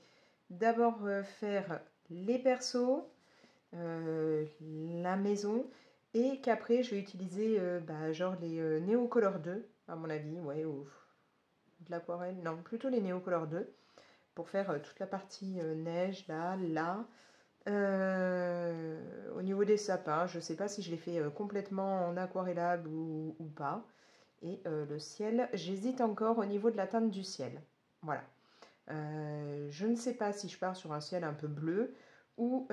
d'abord faire les persos, la maison et qu'après, je vais utiliser genre les Neocolor 2, à mon avis. Ouais, de l'aquarelle, non, plutôt les Neocolor 2 pour faire toute la partie neige, là. Au niveau des sapins, je ne sais pas si je les fais complètement en aquarellable ou pas. Et le ciel, j'hésite encore au niveau de la teinte du ciel. Voilà. Je ne sais pas si je pars sur un ciel un peu bleu ou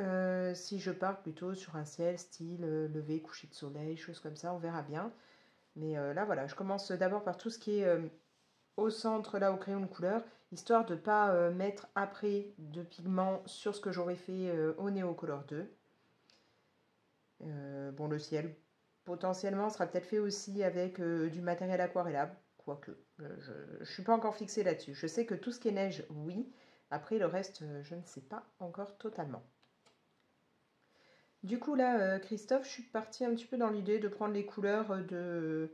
si je pars plutôt sur un ciel style lever, coucher de soleil, choses comme ça, on verra bien. Mais là, voilà, je commence d'abord par tout ce qui est au centre, là, au crayon de couleur, histoire de ne pas mettre après de pigments sur ce que j'aurais fait au Neocolor 2. Bon, le ciel, potentiellement, sera peut-être fait aussi avec du matériel aquarellable, quoique. Je ne suis pas encore fixée là-dessus. Je sais que tout ce qui est neige, oui. Après, le reste, je ne sais pas encore totalement. Du coup, là, Christophe, je suis partie un petit peu dans l'idée de prendre les couleurs de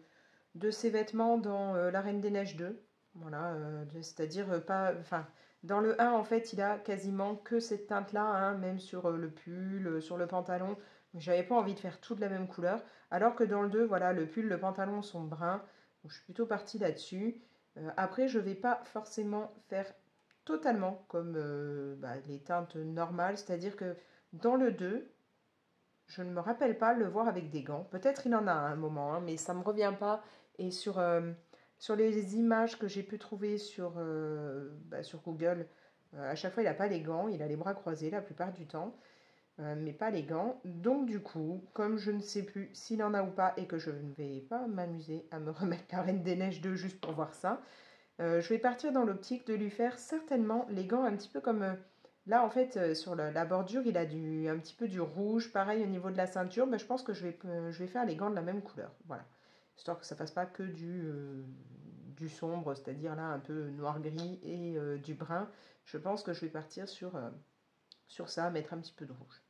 ses vêtements dans La Reine des Neiges 2. Voilà, c'est-à-dire pas... Enfin, dans le 1, en fait, il a quasiment que cette teinte-là, hein, même sur le pull, sur le pantalon. J'avais pas envie de faire tout de la même couleur. Alors que dans le 2, voilà, le pull, le pantalon sont bruns. Donc, je suis plutôt partie là-dessus. Après, je vais pas forcément faire totalement comme les teintes normales. C'est-à-dire que dans le 2, je ne me rappelle pas le voir avec des gants. Peut-être il en a à un moment, hein, mais ça ne me revient pas. Et sur les images que j'ai pu trouver sur Google, à chaque fois, il n'a pas les gants. Il a les bras croisés la plupart du temps, mais pas les gants. Donc du coup, comme je ne sais plus s'il en a ou pas et que je ne vais pas m'amuser à me remettre la Reine des Neiges 2 juste pour voir ça, je vais partir dans l'optique de lui faire certainement les gants un petit peu comme... là, en fait, sur la bordure, il a un petit peu du rouge. Pareil, au niveau de la ceinture, je pense que je vais faire les gants de la même couleur. Voilà. Histoire que ça ne fasse pas que du sombre, c'est-à-dire là un peu noir-gris et du brun. Je pense que je vais partir sur ça, mettre un petit peu de rouge.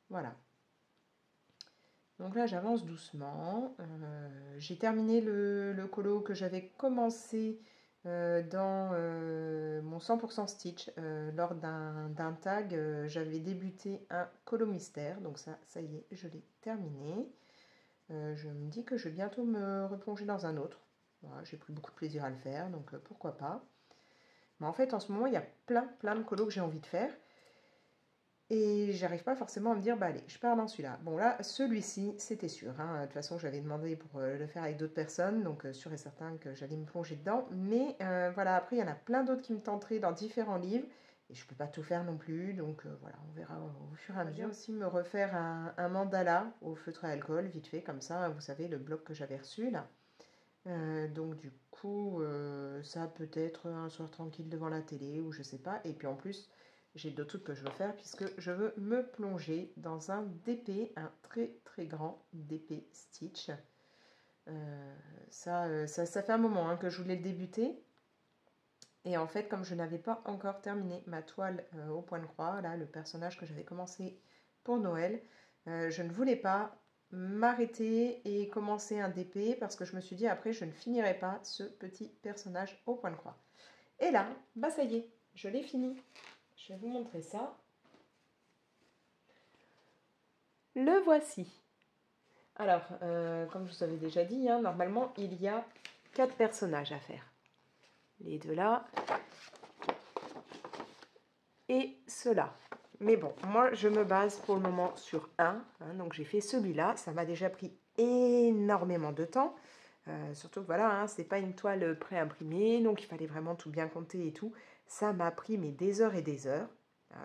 Voilà. Donc là, j'avance doucement. J'ai terminé le colo que j'avais commencé dans mon 100% Stitch. Lors d'un tag, j'avais débuté un colo mystère. Donc ça y est, je l'ai terminé. Je me dis que je vais bientôt me replonger dans un autre. Voilà, j'ai pris beaucoup de plaisir à le faire, donc pourquoi pas. Mais en fait, en ce moment, il y a plein de colos que j'ai envie de faire. Et j'arrive pas forcément à me dire, bah allez, je pars dans celui-là. Bon là, celui-ci, c'était sûr, hein. De toute façon, j'avais demandé pour le faire avec d'autres personnes, donc sûr et certain que j'allais me plonger dedans. Mais voilà, après, il y en a plein d'autres qui me tenteraient dans différents livres. Et je peux pas tout faire non plus, donc voilà, on verra au fur et à mesure. Aussi me refaire un mandala au feutre à alcool, vite fait, comme ça, vous savez, le bloc que j'avais reçu là. Donc du coup, ça peut être un soir tranquille devant la télé ou je sais pas. Et puis en plus, j'ai d'autres trucs que je veux faire puisque je veux me plonger dans un DP, un très grand DP Stitch. Ça fait un moment, hein, que je voulais le débuter. Et en fait, comme je n'avais pas encore terminé ma toile au point de croix, là, le personnage que j'avais commencé pour Noël, je ne voulais pas m'arrêter et commencer un DP parce que je me suis dit après, je ne finirai pas ce petit personnage au point de croix. Et là, bah ça y est, je l'ai fini. Je vais vous montrer ça. Le voici. Alors, comme je vous avais déjà dit, hein, normalement, il y a 4 personnages à faire. Les deux là. Et cela. Mais bon, moi je me base pour le moment sur un, hein, donc j'ai fait celui-là, ça m'a déjà pris énormément de temps, surtout que voilà, hein, c'est pas une toile pré-imprimée, donc il fallait vraiment tout bien compter et tout, ça m'a pris mais des heures et des heures.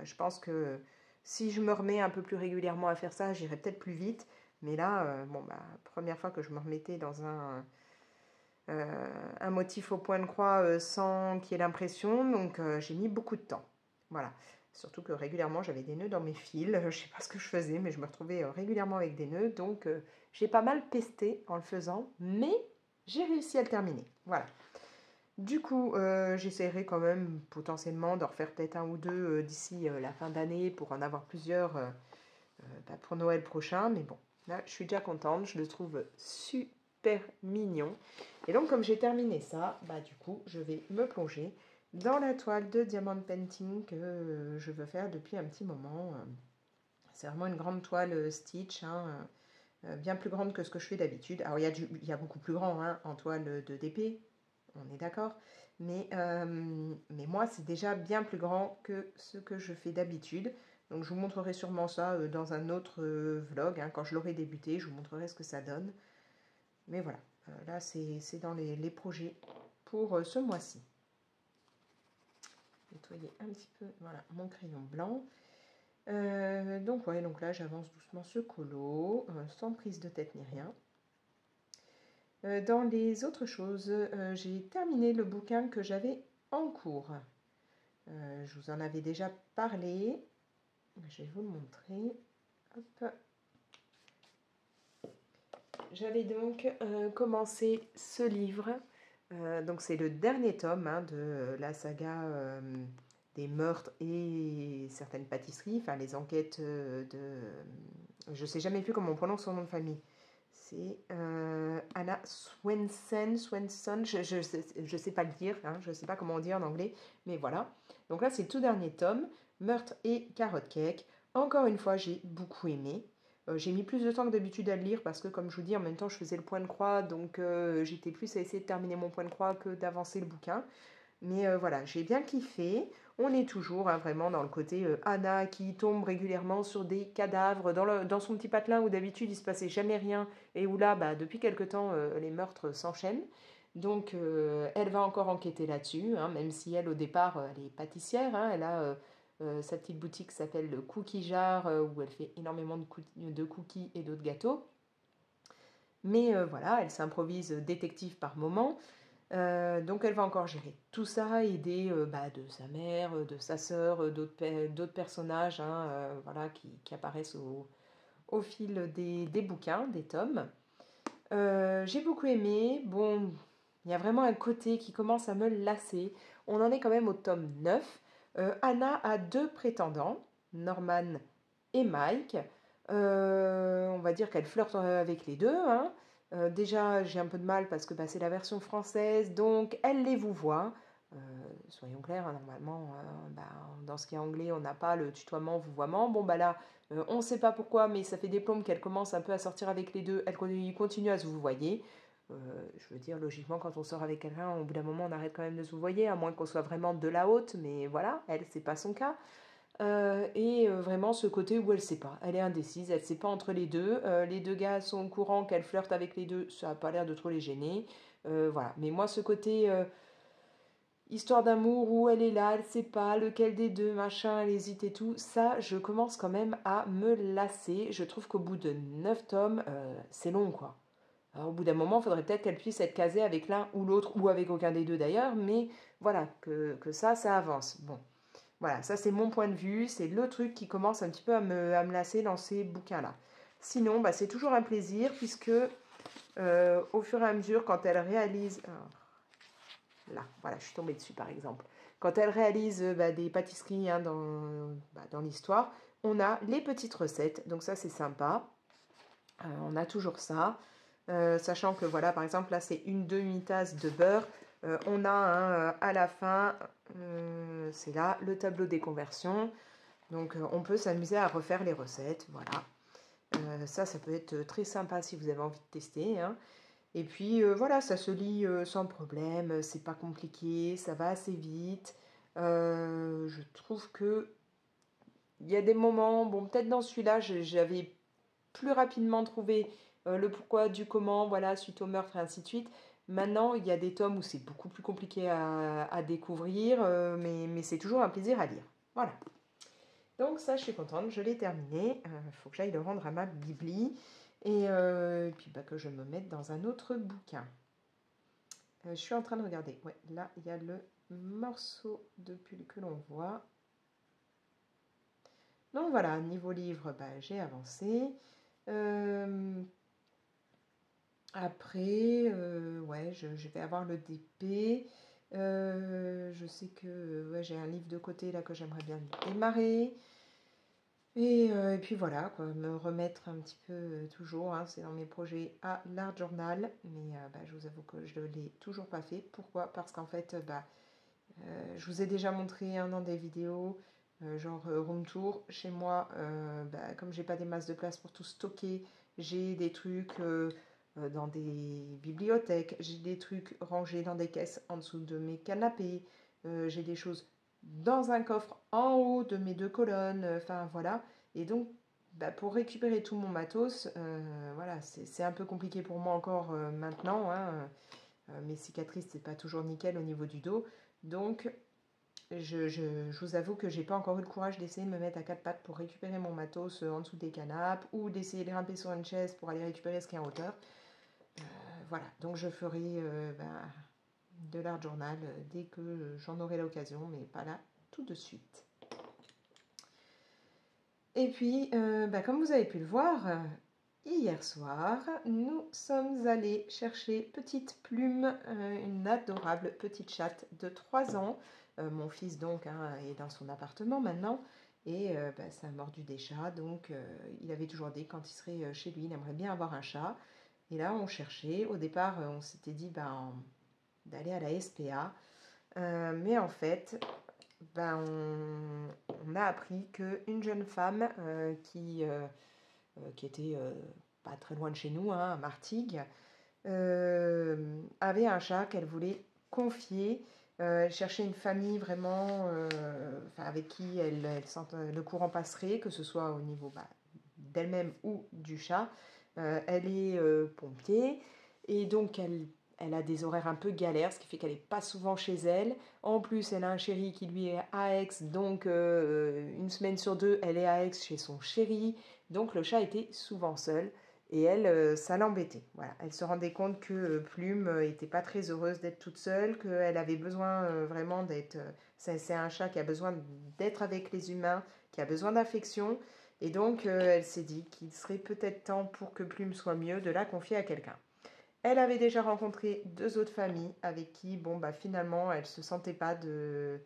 Je pense que si je me remets un peu plus régulièrement à faire ça, j'irai peut-être plus vite, mais là, première fois que je me remettais dans un motif au point de croix sans qu'il y ait l'impression, donc j'ai mis beaucoup de temps. Voilà, surtout que régulièrement j'avais des nœuds dans mes fils, je ne sais pas ce que je faisais, mais je me retrouvais régulièrement avec des nœuds, donc j'ai pas mal pesté en le faisant, mais j'ai réussi à le terminer. Voilà. Du coup, j'essaierai quand même potentiellement d'en refaire peut-être un ou deux d'ici la fin d'année pour en avoir plusieurs pour Noël prochain, mais bon, là je suis déjà contente, je le trouve super mignon. Et donc comme j'ai terminé ça, du coup je vais me plonger dans la toile de Diamond Painting que je veux faire depuis un petit moment. C'est vraiment une grande toile Stitch, hein, bien plus grande que ce que je fais d'habitude. Alors il y a beaucoup plus grand, hein, en toile de DP, on est d'accord. Mais moi, c'est déjà bien plus grand que ce que je fais d'habitude. Donc, je vous montrerai sûrement ça dans un autre vlog, hein. Quand je l'aurai débuté, je vous montrerai ce que ça donne. Mais voilà, là, c'est dans les projets pour ce mois-ci. Nettoyer un petit peu, voilà, mon crayon blanc. Donc, ouais, donc là, j'avance doucement ce colo, sans prise de tête ni rien. Dans les autres choses, j'ai terminé le bouquin que j'avais en cours. Je vous en avais déjà parlé. Je vais vous le montrer. Hop. J'avais donc commencé ce livre. Donc c'est le dernier tome, hein, de la saga des meurtres et certaines pâtisseries. Enfin, les enquêtes de... Je ne sais jamais plus comment on prononce son nom de famille. C'est Anna Swenson, je sais pas le dire, hein, je ne sais pas comment on dit en anglais, mais voilà. Donc là, c'est le tout dernier tome, Meurtre et Carrot Cake. Encore une fois, j'ai beaucoup aimé. J'ai mis plus de temps que d'habitude à le lire parce que, comme je vous dis, en même temps, je faisais le point de croix, donc j'étais plus à essayer de terminer mon point de croix que d'avancer le bouquin. Mais voilà, j'ai bien kiffé. On est toujours vraiment dans le côté Anna qui tombe régulièrement sur des cadavres dans son petit patelin où d'habitude il se passait jamais rien et où là, bah, depuis quelque temps, les meurtres s'enchaînent. Donc elle va encore enquêter là-dessus, hein, même si elle au départ elle est pâtissière, hein, elle a sa petite boutique qui s'appelle le Cookie Jar où elle fait énormément de cookies et d'autres gâteaux. Mais voilà, elle s'improvise détective par moment. Donc elle va encore gérer tout ça, aider de sa mère, de sa sœur, d'autres personnages, hein, voilà, qui apparaissent au fil des bouquins, des tomes. J'ai beaucoup aimé. Bon, il y a vraiment un côté qui commence à me lasser. On en est quand même au tome 9. Anna a deux prétendants, Norman et Mike. On va dire qu'elle flirte avec les deux, hein. Déjà, j'ai un peu de mal parce que bah, c'est la version française, donc elle les vous voit. Soyons clairs, hein, normalement, dans ce qui est anglais, on n'a pas le tutoiement, vouvoiement. Bon, bah là, on ne sait pas pourquoi, mais ça fait des plombes qu'elle commence un peu à sortir avec les deux. Elle continue à se vous voyer. Je veux dire, logiquement, quand on sort avec quelqu'un, au bout d'un moment, on arrête quand même de se vous voyer, à moins qu'on soit vraiment de la haute, mais voilà, elle, c'est pas son cas. Vraiment ce côté où elle sait pas, elle est indécise, elle sait pas entre les deux gars sont au courant qu'elle flirte avec les deux, ça a pas l'air de trop les gêner, voilà. Mais moi ce côté histoire d'amour où elle est là, elle sait pas lequel des deux, machin, elle hésite et tout, ça je commence quand même à me lasser. Je trouve qu'au bout de 9 tomes, c'est long quoi. Alors, au bout d'un moment, il faudrait peut-être qu'elle puisse être casée avec l'un ou l'autre, ou avec aucun des deux d'ailleurs, mais voilà, que ça avance. Bon. Voilà, ça c'est mon point de vue, c'est le truc qui commence un petit peu à me lasser dans ces bouquins-là. Sinon, bah, c'est toujours un plaisir puisque au fur et à mesure, quand elle réalise... là, voilà, je suis tombée dessus par exemple. Quand elle réalise des pâtisseries, hein, dans l'histoire, on a les petites recettes, donc ça c'est sympa. On a toujours ça. Sachant que voilà, par exemple, là c'est une demi-tasse de beurre. On a à la fin, c'est là, le tableau des conversions. Donc on peut s'amuser à refaire les recettes, voilà. Ça peut être très sympa si vous avez envie de tester, hein. Et puis voilà, ça se lit sans problème, c'est pas compliqué, ça va assez vite. Je trouve que il y a des moments, bon peut-être dans celui-là, j'avais plus rapidement trouvé le pourquoi du comment, voilà, suite au meurtre et ainsi de suite. Maintenant, il y a des tomes où c'est beaucoup plus compliqué à découvrir, mais c'est toujours un plaisir à lire. Voilà. Donc ça, je suis contente, je l'ai terminé. Il faut que j'aille le rendre à ma bibli et puis que je me mette dans un autre bouquin. Je suis en train de regarder. Ouais, là, il y a le morceau de pull que l'on voit. Donc voilà, niveau livre, j'ai avancé. Après, ouais, je vais avoir le DP. Je sais que ouais, j'ai un livre de côté là que j'aimerais bien démarrer. Et puis voilà, quoi, me remettre un petit peu toujours, hein, c'est dans mes projets à l'Art Journal, mais je vous avoue que je ne l'ai toujours pas fait. Pourquoi? Parce qu'en fait, je vous ai déjà montré dans des vidéos, genre room tour. Chez moi, comme j'ai pas des masses de place pour tout stocker, j'ai des trucs dans des bibliothèques, j'ai des trucs rangés dans des caisses en dessous de mes canapés, j'ai des choses dans un coffre en haut de mes deux colonnes, enfin voilà. Et donc, bah, pour récupérer tout mon matos, voilà, c'est un peu compliqué pour moi encore maintenant, hein. Mes cicatrices, c'est pas toujours nickel au niveau du dos. Donc, je vous avoue que j'ai pas encore eu le courage d'essayer de me mettre à quatre pattes pour récupérer mon matos en dessous des canapes ou d'essayer de grimper sur une chaise pour aller récupérer ce qui est en hauteur. Voilà, donc je ferai de l'art journal dès que j'en aurai l'occasion, mais pas là tout de suite. Et puis, comme vous avez pu le voir, hier soir, nous sommes allés chercher Petite Plume, une adorable petite chatte de 3 ans. Mon fils donc est dans son appartement maintenant et ça a mordu des chats, donc il avait toujours dit quand il serait chez lui, il aimerait bien avoir un chat. Et là, on cherchait. Au départ, on s'était dit d'aller à la SPA, mais en fait, on a appris qu'une jeune femme qui était pas très loin de chez nous, à Martigues, avait un chat qu'elle voulait confier. Elle cherchait une famille vraiment avec qui elle sent le courant passerait, que ce soit au niveau d'elle-même ou du chat. Elle est pompier et donc elle a des horaires un peu galères, ce qui fait qu'elle n'est pas souvent chez elle. En plus, elle a un chéri qui lui est à Aix, donc une semaine sur deux, elle est à Aix chez son chéri. Donc le chat était souvent seul. Et elle, ça l'embêtait. Voilà. Elle se rendait compte que Plume n'était pas très heureuse d'être toute seule, qu'elle avait besoin vraiment d'être... c'est un chat qui a besoin d'être avec les humains, qui a besoin d'affection. Et donc, elle s'est dit qu'il serait peut-être temps pour que Plume soit mieux de la confier à quelqu'un. Elle avait déjà rencontré 2 autres familles avec qui, finalement, elle ne se sentait pas de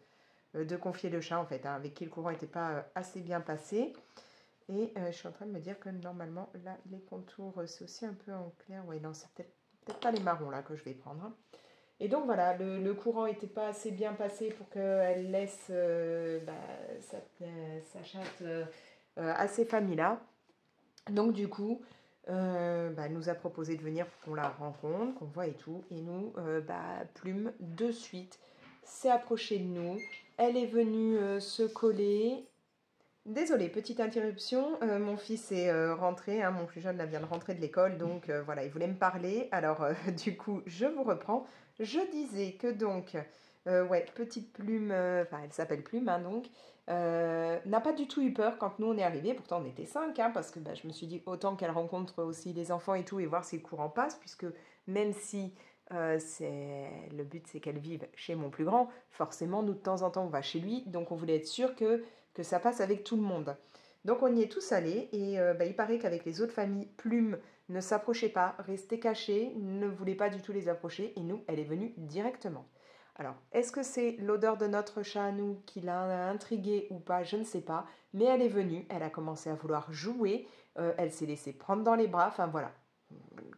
confier le chat, en fait, avec qui le courant n'était pas assez bien passé. Et je suis en train de me dire que normalement, là, les contours, c'est aussi un peu en clair. Oui, non, c'est peut-être pas les marrons là que je vais prendre. Et donc voilà, le courant n'était pas assez bien passé pour qu'elle laisse sa chatte à ces familles-là. Donc du coup, elle nous a proposé de venir pour qu'on la rencontre, qu'on voit et tout. Et nous, Plume, de suite, s'est approchée de nous. Elle est venue se coller. Désolée, petite interruption. Mon fils est rentré, mon plus jeune là, vient de rentrer de l'école, donc voilà, il voulait me parler. Alors du coup, je vous reprends. Je disais que donc, Petite Plume, elle s'appelle Plume, donc, n'a pas du tout eu peur quand nous on est arrivés. Pourtant on était 5, parce que je me suis dit autant qu'elle rencontre aussi les enfants et tout et voir si le courant passe, puisque même si le but c'est qu'elle vive chez mon plus grand, forcément nous de temps en temps on va chez lui, donc on voulait être sûr que ça passe avec tout le monde. Donc on y est tous allés et il paraît qu'avec les autres familles, Plume ne s'approchait pas, restait cachée, ne voulait pas du tout les approcher et nous, elle est venue directement. Alors, est-ce que c'est l'odeur de notre chat à nous qui l'a intriguée ou pas? Je ne sais pas, mais elle est venue, elle a commencé à vouloir jouer, elle s'est laissée prendre dans les bras, enfin voilà.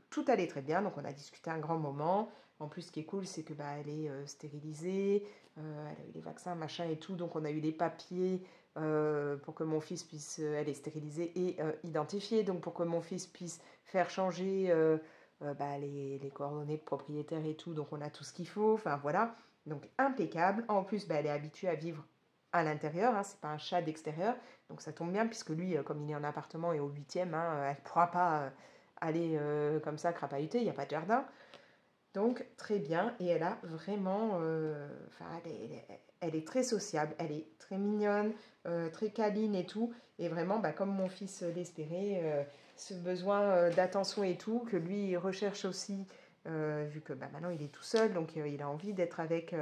Tout allait très bien, donc on a discuté un grand moment. En plus, ce qui est cool, c'est que elle est stérilisée, elle a eu les vaccins, machin et tout, donc on a eu les papiers pour que mon fils puisse, elle est stérilisée et identifiée, donc pour que mon fils puisse faire changer les coordonnées de propriétaire et tout, donc on a tout ce qu'il faut, enfin voilà, donc impeccable. En plus, elle est habituée à vivre à l'intérieur, c'est pas un chat d'extérieur, donc ça tombe bien puisque lui, comme il est en appartement et au 8e, elle ne pourra pas aller comme ça crapahuter, il n'y a pas de jardin. Donc très bien, et elle a vraiment, elle est très sociable, elle est très mignonne, très câline et tout, et vraiment comme mon fils l'espérait, ce besoin d'attention et tout, que lui il recherche aussi, vu que maintenant il est tout seul, donc il a envie d'être avec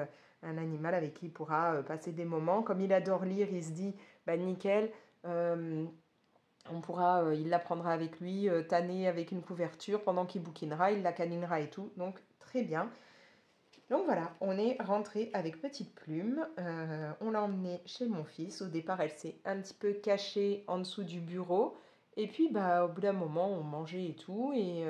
un animal avec qui il pourra passer des moments. Comme il adore lire, il se dit, nickel, il la prendra avec lui, tanner avec une couverture pendant qu'il bouquinera, il la câlinera et tout, donc très bien. Donc voilà, on est rentré avec Petite Plume, on l'a emmenée chez mon fils. Au départ, elle s'est un petit peu cachée en dessous du bureau. Et puis, au bout d'un moment, on mangeait et tout. Et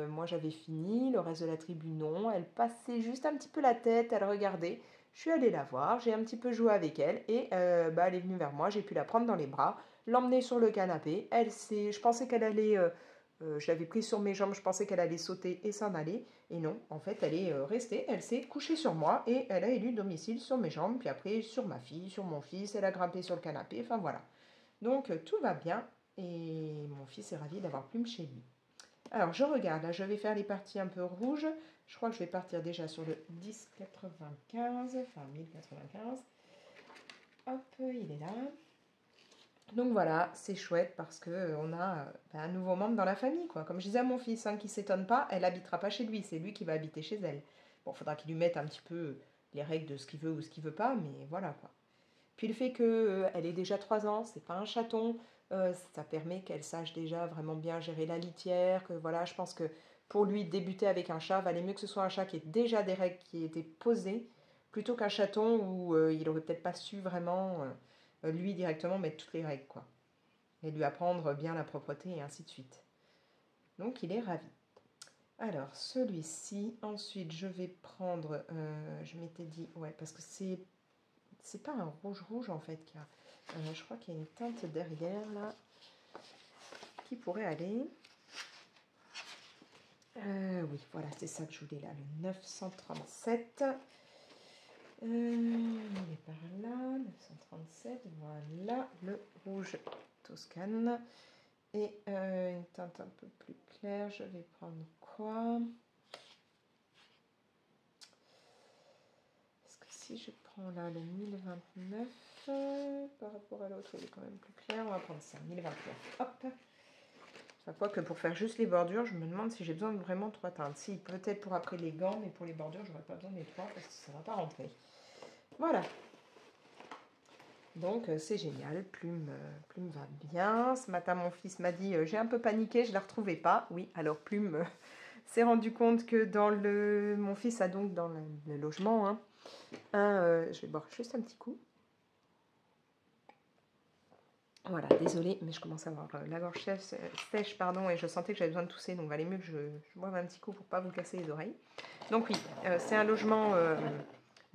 moi, j'avais fini, le reste de la tribu, non. Elle passait juste un petit peu la tête, elle regardait. Je suis allée la voir, j'ai un petit peu joué avec elle. Et elle est venue vers moi, j'ai pu la prendre dans les bras, l'emmener sur le canapé. Je pensais qu'elle allait Je l'avais prise sur mes jambes, je pensais qu'elle allait sauter et s'en aller. Et non, en fait, elle est restée, elle s'est couchée sur moi et elle a élu domicile sur mes jambes, puis après sur ma fille, sur mon fils, elle a grimpé sur le canapé, enfin voilà. Donc tout va bien et mon fils est ravi d'avoir Plume chez lui. Alors je regarde, là je vais faire les parties un peu rouges. Je crois que je vais partir déjà sur le 10,95, enfin 1095. Hop, il est là. Donc voilà, c'est chouette parce que on a un nouveau membre dans la famille, quoi. Comme je disais à mon fils, hein, qui s'étonne pas, elle habitera pas chez lui, c'est lui qui va habiter chez elle. Bon, il faudra qu'il lui mette un petit peu les règles de ce qu'il veut ou ce qu'il veut pas, mais voilà, quoi. Puis le fait qu'elle ait déjà 3 ans, c'est pas un chaton, ça permet qu'elle sache déjà vraiment bien gérer la litière, que voilà, je pense que pour lui, débuter avec un chat, valait mieux que ce soit un chat qui ait déjà des règles qui aient été posées, plutôt qu'un chaton où il aurait peut-être pas su vraiment, lui directement, mettre toutes les règles, quoi. Et lui apprendre bien la propreté et ainsi de suite. Donc il est ravi. Alors celui-ci, ensuite je vais prendre, je m'étais dit, ouais, parce que c'est pas un rouge rouge en fait qu'il y a. Je crois qu'il y a une teinte derrière là qui pourrait aller. Oui, voilà, c'est ça que je voulais là, le 937. Il est par là, 937, voilà, le rouge Toscane. Et une teinte un peu plus claire, je vais prendre quoi? Est-ce que si je prends là le 1029, par rapport à l'autre, il est quand même plus clair, on va prendre ça, 1029. Hop. Chaque fois que pour faire juste les bordures, je me demande si j'ai besoin de vraiment 3 teintes. Si, peut-être pour après les gants, mais pour les bordures, j'aurais pas besoin des 3 parce que ça va pas rentrer. Voilà. Donc c'est génial, Plume va bien. Ce matin, mon fils m'a dit, j'ai un peu paniqué, je la retrouvais pas. Oui, alors Plume s'est rendu compte que dans le... Mon fils a donc dans le logement, hein, je vais boire juste un petit coup. Voilà, désolée, mais je commence à avoir la gorge sèche, pardon, et je sentais que j'avais besoin de tousser, donc il valait mieux que je boive un petit coup pour pas vous casser les oreilles. Donc oui, c'est un logement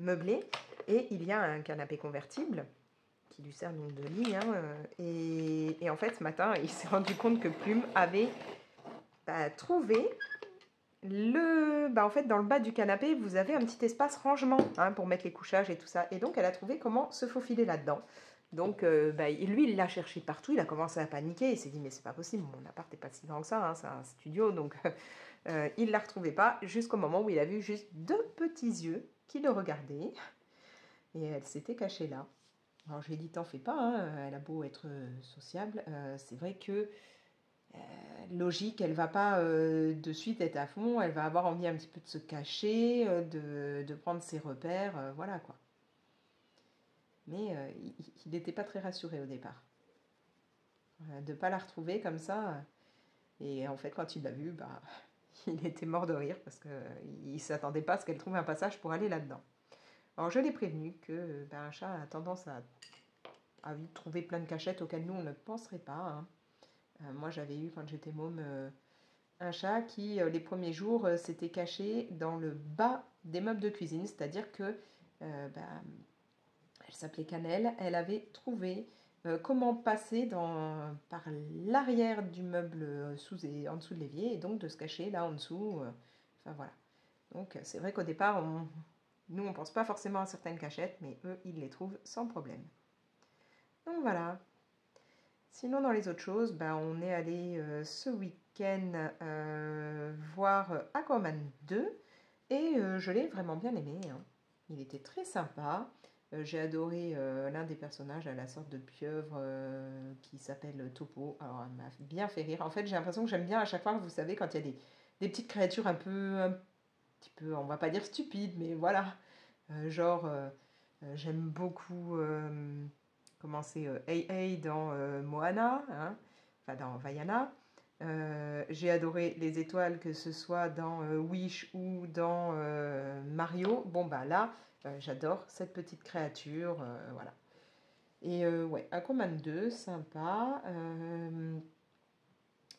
meublé, et il y a un canapé convertible, qui lui sert donc de lit, hein, et en fait, ce matin, il s'est rendu compte que Plume avait trouvé en fait, dans le bas du canapé, vous avez un petit espace rangement, hein, pour mettre les couchages et tout ça, et donc elle a trouvé comment se faufiler là-dedans. Donc, lui, il l'a cherché partout, il a commencé à paniquer, il s'est dit, mais c'est pas possible, mon appart n'est pas si grand que ça, hein, c'est un studio, donc il ne la retrouvait pas, jusqu'au moment où il a vu juste 2 petits yeux qui le regardaient, et elle s'était cachée là. Alors, je lui ai dit, t'en fais pas, hein, elle a beau être sociable, c'est vrai que, logique, elle va pas de suite être à fond, elle va avoir envie un petit peu de se cacher, de prendre ses repères, voilà quoi. Mais il n'était pas très rassuré au départ. De ne pas la retrouver comme ça. Et en fait, quand il l'a vue, il était mort de rire parce qu'il ne s'attendait pas à ce qu'elle trouve un passage pour aller là-dedans. Alors, je l'ai prévenu que un chat a tendance à vite trouver plein de cachettes auxquelles nous, on ne penserait pas, hein. Moi, j'avais eu, quand j'étais môme, un chat qui, les premiers jours, s'était caché dans le bas des meubles de cuisine. C'est-à-dire que elle s'appelait Cannelle, elle avait trouvé comment passer par l'arrière du meuble en dessous de l'évier et donc de se cacher là en dessous. Enfin voilà. Donc c'est vrai qu'au départ, nous on pense pas forcément à certaines cachettes, mais eux ils les trouvent sans problème. Donc voilà. Sinon dans les autres choses, on est allé ce week-end voir Aquaman 2 et je l'ai vraiment bien aimé, hein. Il était très sympa. J'ai adoré l'un des personnages à la sorte de pieuvre qui s'appelle Topo. Alors, elle m'a bien fait rire. En fait, j'ai l'impression que j'aime bien à chaque fois, vous savez, quand il y a des petites créatures un petit peu, on va pas dire stupides, mais voilà. J'aime beaucoup, comment c'est, Ei Ei dans Moana, hein, enfin dans Vaiana. J'ai adoré les étoiles, que ce soit dans Wish ou dans Mario. Bon, là, j'adore cette petite créature, voilà. Et ouais, Aquaman 2, sympa.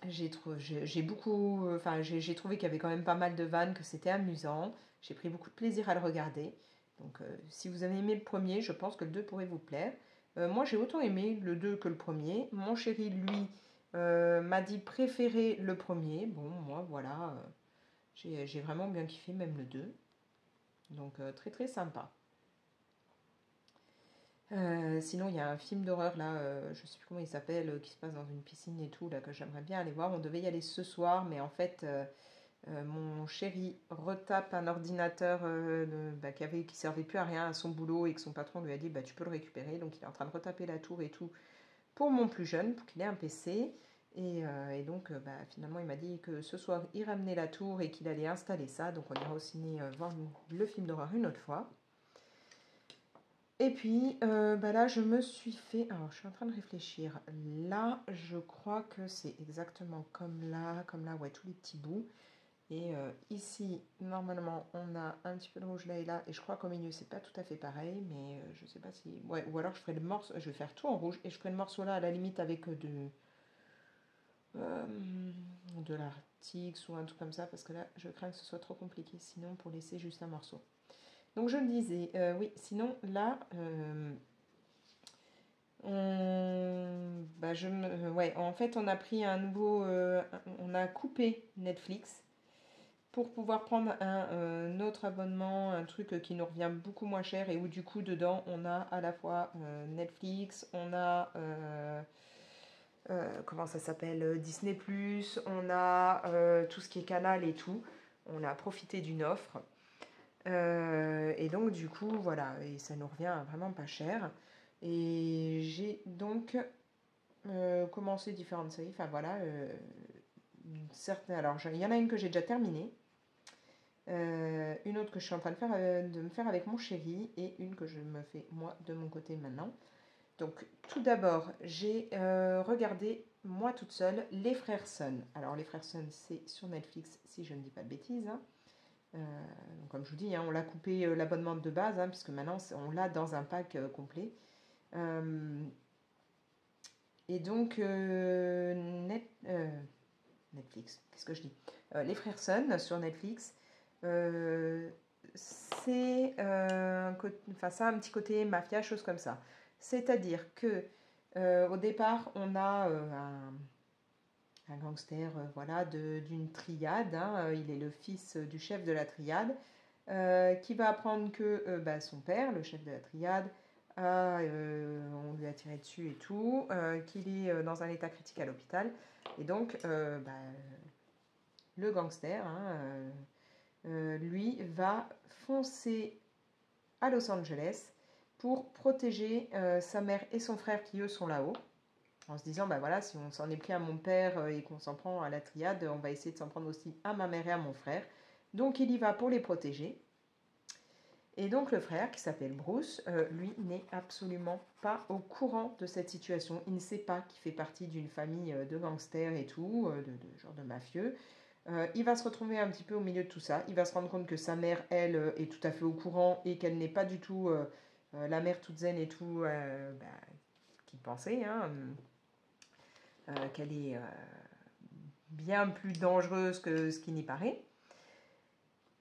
J'ai beaucoup, j'ai trouvé qu'il y avait quand même pas mal de vannes, que c'était amusant. J'ai pris beaucoup de plaisir à le regarder. Donc, si vous avez aimé le premier, je pense que le 2 pourrait vous plaire. Moi, j'ai autant aimé le 2 que le premier. Mon chéri, lui, m'a dit préférer le premier. Bon, moi, voilà, j'ai vraiment bien kiffé, même le 2. Donc, très très sympa. Sinon, il y a un film d'horreur là, je sais plus comment il s'appelle, qui se passe dans une piscine et tout, là, que j'aimerais bien aller voir. On devait y aller ce soir, mais en fait, mon chéri retape un ordinateur qui servait plus à rien à son boulot et que son patron lui a dit bah, tu peux le récupérer. Donc il est en train de retaper la tour et tout pour mon plus jeune, pour qu'il ait un PC. Et donc finalement il m'a dit que ce soir il ramenait la tour et qu'il allait installer ça. Donc on ira au ciné voir le film d'horreur une autre fois. Et puis là je me suis fait... Alors je suis en train de réfléchir. Là je crois que c'est exactement comme là, ouais, tous les petits bouts. Et ici, normalement, on a un petit peu de rouge là et là. Et je crois qu'au milieu, c'est pas tout à fait pareil. Mais je sais pas si... Ouais, ou alors je ferai le morceau... Je vais faire tout en rouge. Et je ferai le morceau là, à la limite, avec euh, de l'artix ou un truc comme ça. Parce que là, je crains que ce soit trop compliqué. Sinon, pour laisser juste un morceau. Donc, je le disais. Oui, sinon, là... ouais, en fait, on a pris un nouveau... on a coupé Netflix pour pouvoir prendre un autre abonnement, un truc qui nous revient beaucoup moins cher et où du coup dedans on a à la fois Netflix, on a comment ça s'appelle, Disney+, on a tout ce qui est canal et tout. On a profité d'une offre. Et donc du coup voilà, et ça nous revient vraiment pas cher. Et j'ai donc commencé différentes séries, enfin voilà, certaines, alors il y en a une que j'ai déjà terminée. Une autre que je suis en train de me faire avec mon chéri et une que je me fais moi de mon côté maintenant. Donc tout d'abord, j'ai regardé moi toute seule Les Frères Sun. Alors Les Frères Sun, c'est sur Netflix si je ne dis pas de bêtises. Hein. Donc, comme je vous dis, hein, on l'a coupé l'abonnement de base hein, puisque maintenant on l'a dans un pack complet. Et donc Netflix, qu'est-ce que je dis Les Frères Sun sur Netflix. C'est ça a un petit côté mafia, chose comme ça. C'est-à-dire que au départ, on a un gangster voilà, d'une triade. Hein, il est le fils du chef de la triade qui va apprendre que son père, le chef de la triade, on lui a tiré dessus et tout, qu'il est dans un état critique à l'hôpital. Et donc, le gangster, hein, lui, va foncer à Los Angeles pour protéger sa mère et son frère qui, eux, sont là-haut. En se disant, bah voilà, si on s'en est pris à mon père et qu'on s'en prend à la triade, on va essayer de s'en prendre aussi à ma mère et à mon frère. Donc il y va pour les protéger. Et donc le frère, qui s'appelle Bruce, lui n'est absolument pas au courant de cette situation. Il ne sait pas qu'il fait partie d'une famille de gangsters et tout, de genre de mafieux. Il va se retrouver un petit peu au milieu de tout ça. Il va se rendre compte que sa mère, elle, est tout à fait au courant et qu'elle n'est pas du tout la mère toute zen et tout qu'il pensait. Hein, qu'elle est bien plus dangereuse que ce qui n'y paraît.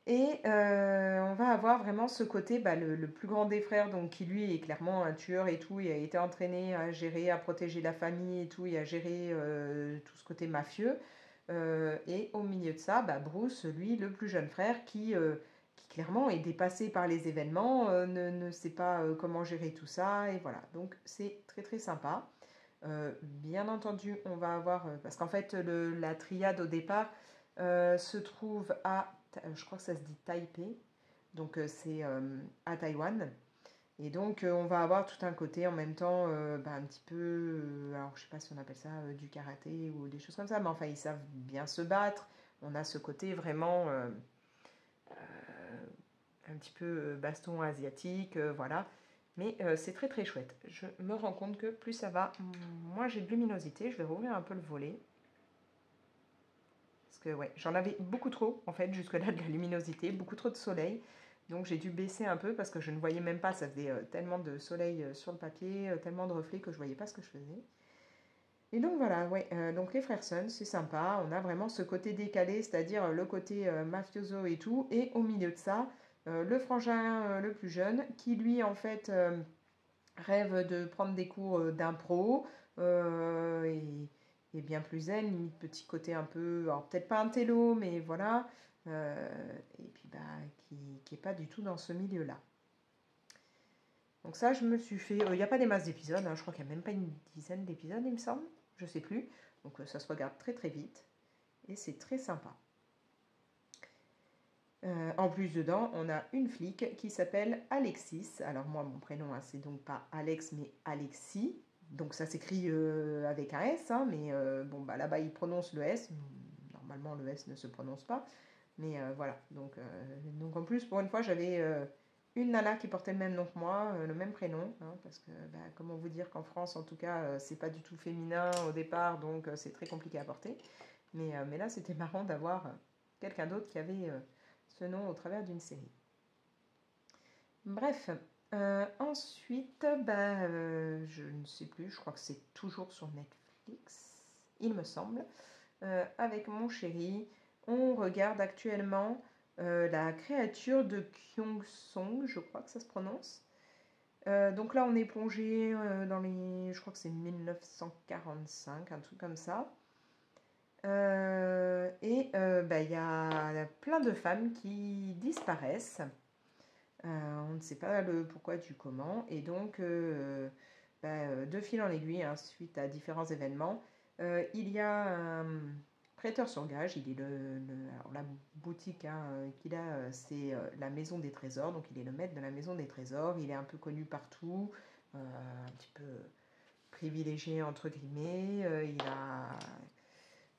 Et on va avoir vraiment ce côté, le plus grand des frères, donc qui lui est clairement un tueur et tout, il a été entraîné à gérer, à protéger la famille et tout, et à gérer tout ce côté mafieux. Et au milieu de ça, Bruce, lui, le plus jeune frère, qui clairement est dépassé par les événements, ne sait pas comment gérer tout ça, et voilà. Donc c'est très très sympa. Bien entendu, on va avoir, parce qu'en fait, la triade au départ se trouve à, je crois que ça se dit Taipei, donc c'est à Taïwan. Et donc, on va avoir tout un côté en même temps, un petit peu, alors je sais pas si on appelle ça du karaté ou des choses comme ça, mais enfin, ils savent bien se battre. On a ce côté vraiment un petit peu baston asiatique, voilà. Mais c'est très très chouette. Je me rends compte que plus ça va, moins j'ai de luminosité. Je vais rouvrir un peu le volet. Parce que ouais, j'en avais beaucoup trop, en fait, jusque-là, de la luminosité, beaucoup trop de soleil. Donc j'ai dû baisser un peu parce que je ne voyais même pas, ça faisait tellement de soleil sur le papier, tellement de reflets que je ne voyais pas ce que je faisais. Et donc voilà, ouais, donc les Frères Sun, c'est sympa, on a vraiment ce côté décalé, c'est-à-dire le côté mafioso et tout, et au milieu de ça, le frangin le plus jeune, qui lui en fait rêve de prendre des cours d'impro, et est bien plus zen, limite petit côté un peu, alors peut-être pas un télo, mais voilà, et puis bah, qui est pas du tout dans ce milieu-là. Donc ça, je me suis fait, il n'y a pas des masses d'épisodes, hein, je crois qu'il n'y a même pas une dizaine d'épisodes, il me semble, je sais plus, donc ça se regarde très très vite, et c'est très sympa. En plus, dedans, on a une flic qui s'appelle Alexis. Alors moi, mon prénom, hein, c'est donc pas Alex, mais Alexis. Donc ça s'écrit avec un S, hein, mais bon, bah, là-bas, il prononce le S. Normalement, le S ne se prononce pas. Mais voilà, donc en plus, pour une fois, j'avais une nana qui portait le même nom que moi, le même prénom. Hein, parce que, bah, comment vous dire qu'en France, en tout cas, c'est pas du tout féminin au départ, donc c'est très compliqué à porter. Mais là, c'était marrant d'avoir quelqu'un d'autre qui avait ce nom au travers d'une série. Bref, ensuite, bah, je ne sais plus, je crois que c'est toujours sur Netflix, il me semble. Avec mon chéri, on regarde actuellement la créature de Kyung Song, je crois que ça se prononce. Donc là, on est plongé dans les, je crois que c'est 1945, un truc comme ça. Et bah, y a plein de femmes qui disparaissent. On ne sait pas le pourquoi du comment. Et donc, bah, de fil en aiguille, hein, suite à différents événements, il y a un prêteur sur gage. Il est alors la boutique hein, qu'il a, c'est la Maison des Trésors. Donc, il est le maître de la Maison des Trésors. Il est un peu connu partout, un petit peu privilégié entre guillemets.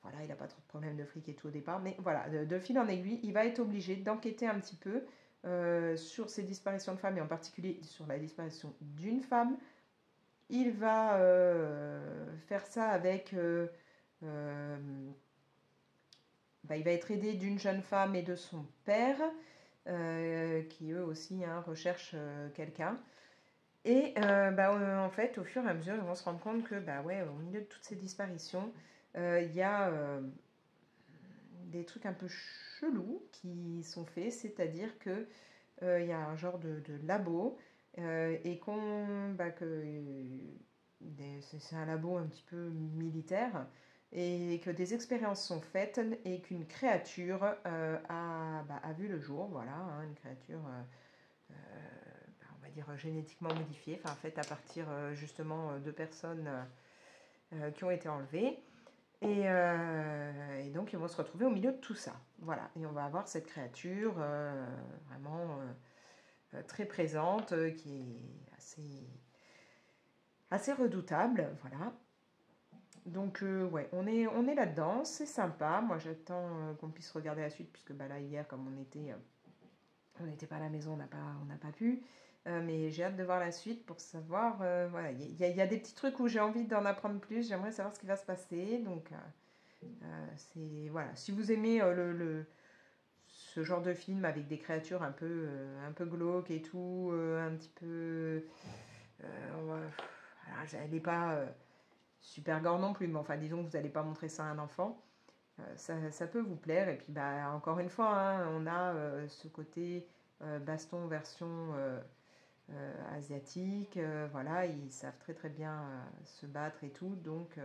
Voilà, il n'a pas trop de problèmes de fric et tout au départ. Mais voilà, de fil en aiguille, il va être obligé d'enquêter un petit peu sur ces disparitions de femmes et en particulier sur la disparition d'une femme. Il va faire ça avec... bah, il va être aidé d'une jeune femme et de son père, qui eux aussi hein, recherchent quelqu'un. Et bah, en fait, au fur et à mesure, ils vont se rendre compte que, bah ouais, au milieu de toutes ces disparitions, il y a des trucs un peu chelous qui sont faits, c'est-à-dire que y a un genre de labo et c'est un labo un petit peu militaire et que des expériences sont faites et qu'une créature a vu le jour, voilà, hein, une créature on va dire génétiquement modifiée, enfin faite à partir justement de personnes qui ont été enlevées. Et donc ils vont se retrouver au milieu de tout ça. Voilà, et on va avoir cette créature vraiment très présente, qui est assez redoutable. Voilà. Donc ouais, on est là-dedans, c'est sympa. Moi j'attends qu'on puisse regarder la suite, puisque bah, là hier, comme on n'était pas à la maison, on n'a pas pu. Mais j'ai hâte de voir la suite pour savoir. Voilà, il y a des petits trucs où j'ai envie d'en apprendre plus. J'aimerais savoir ce qui va se passer. Donc c'est voilà. Si vous aimez ce genre de film avec des créatures un peu glauques et tout, un petit peu. Elle n'est pas super gore non plus, mais enfin disons que vous n'allez pas montrer ça à un enfant. Ça peut vous plaire. Et puis bah, encore une fois, hein, on a ce côté baston version asiatique. Voilà, ils savent très très bien se battre et tout. Donc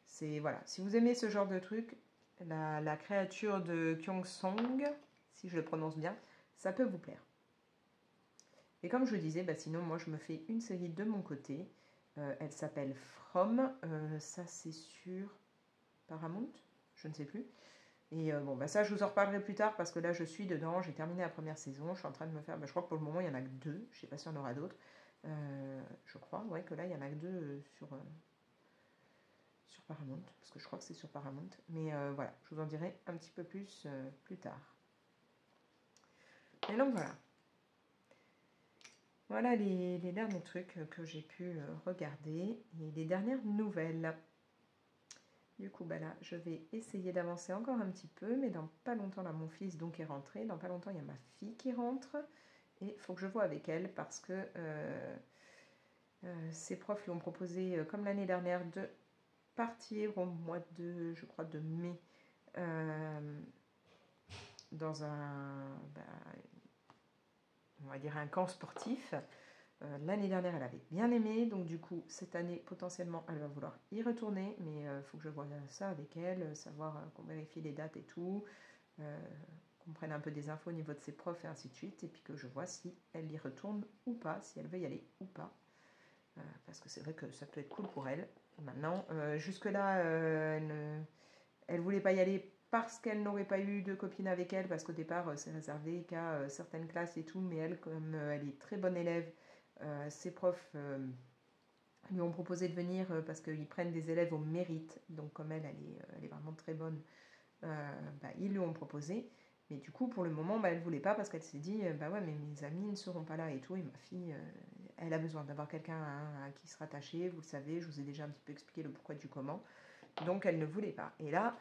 c'est voilà. Si vous aimez ce genre de truc, la créature de Kyung Song, si je le prononce bien, ça peut vous plaire. Et comme je le disais, bah sinon moi je me fais une série de mon côté. Elle s'appelle From. Ça c'est sur Paramount, je ne sais plus. Et bon bah ça je vous en reparlerai plus tard parce que là je suis dedans. J'ai terminé la première saison. Je suis en train de me faire. Bah, je crois que pour le moment il y en a que deux. Je sais pas s'il y en aura d'autres. Je crois ouais que là il y en a que deux sur Paramount, parce que je crois que c'est sur Paramount. Mais voilà, je vous en dirai un petit peu plus plus tard. Et donc voilà. Voilà les derniers trucs que j'ai pu regarder et les dernières nouvelles. Du coup, bah là, je vais essayer d'avancer encore un petit peu, mais dans pas longtemps, là, mon fils donc est rentré. Dans pas longtemps, il y a ma fille qui rentre. Et il faut que je vois avec elle parce que ses profs lui ont proposé, comme l'année dernière, de partir au mois de, je crois, de mai dans un, bah, on va dire un camp sportif. L'année dernière, elle avait bien aimé, donc du coup, cette année, potentiellement, elle va vouloir y retourner, mais il faut que je voie ça avec elle, savoir qu'on vérifie les dates et tout, qu'on prenne un peu des infos au niveau de ses profs et ainsi de suite, et puis que je vois si elle y retourne ou pas, si elle veut y aller ou pas, parce que c'est vrai que ça peut être cool pour elle. Maintenant, jusque-là, elle voulait pas y aller parce qu'elle n'aurait pas eu de copine avec elle, parce qu'au départ, c'est réservé qu'à certaines classes et tout, mais elle, comme elle est très bonne élève, ses profs lui ont proposé de venir parce qu'ils prennent des élèves au mérite, donc comme elle est vraiment très bonne, ils lui ont proposé. Mais du coup, pour le moment, elle ne voulait pas parce qu'elle s'est dit, bah ouais, mais mes amis ne seront pas là et tout, et ma fille, elle a besoin d'avoir quelqu'un à qui se rattacher, vous le savez, je vous ai déjà un petit peu expliqué le pourquoi du comment, donc elle ne voulait pas. Et là,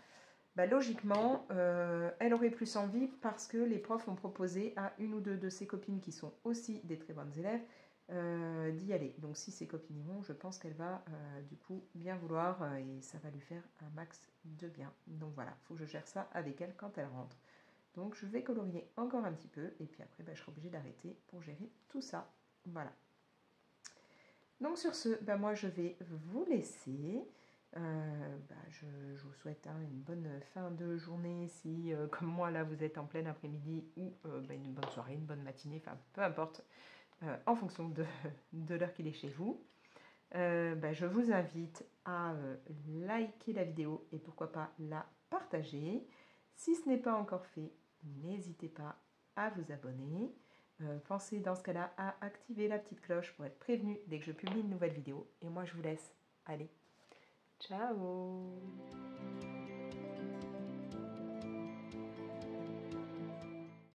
logiquement, elle aurait plus envie parce que les profs ont proposé à une ou deux de ses copines qui sont aussi des très bonnes élèves d'y aller. Donc si ses copines y vont, je pense qu'elle va du coup bien vouloir et ça va lui faire un max de bien. Donc voilà, il faut que je gère ça avec elle quand elle rentre. Donc je vais colorier encore un petit peu et puis après je serai obligée d'arrêter pour gérer tout ça. Voilà. Donc sur ce, moi je vais vous laisser. Je vous souhaite une bonne fin de journée si, comme moi, là, vous êtes en plein après-midi ou une bonne soirée, une bonne matinée, enfin, peu importe, en fonction de l'heure qu'il est chez vous. Je vous invite à liker la vidéo et pourquoi pas la partager. Si ce n'est pas encore fait, n'hésitez pas à vous abonner. Pensez dans ce cas-là à activer la petite cloche pour être prévenu dès que je publie une nouvelle vidéo. Et moi, je vous laisse. Allez, ciao!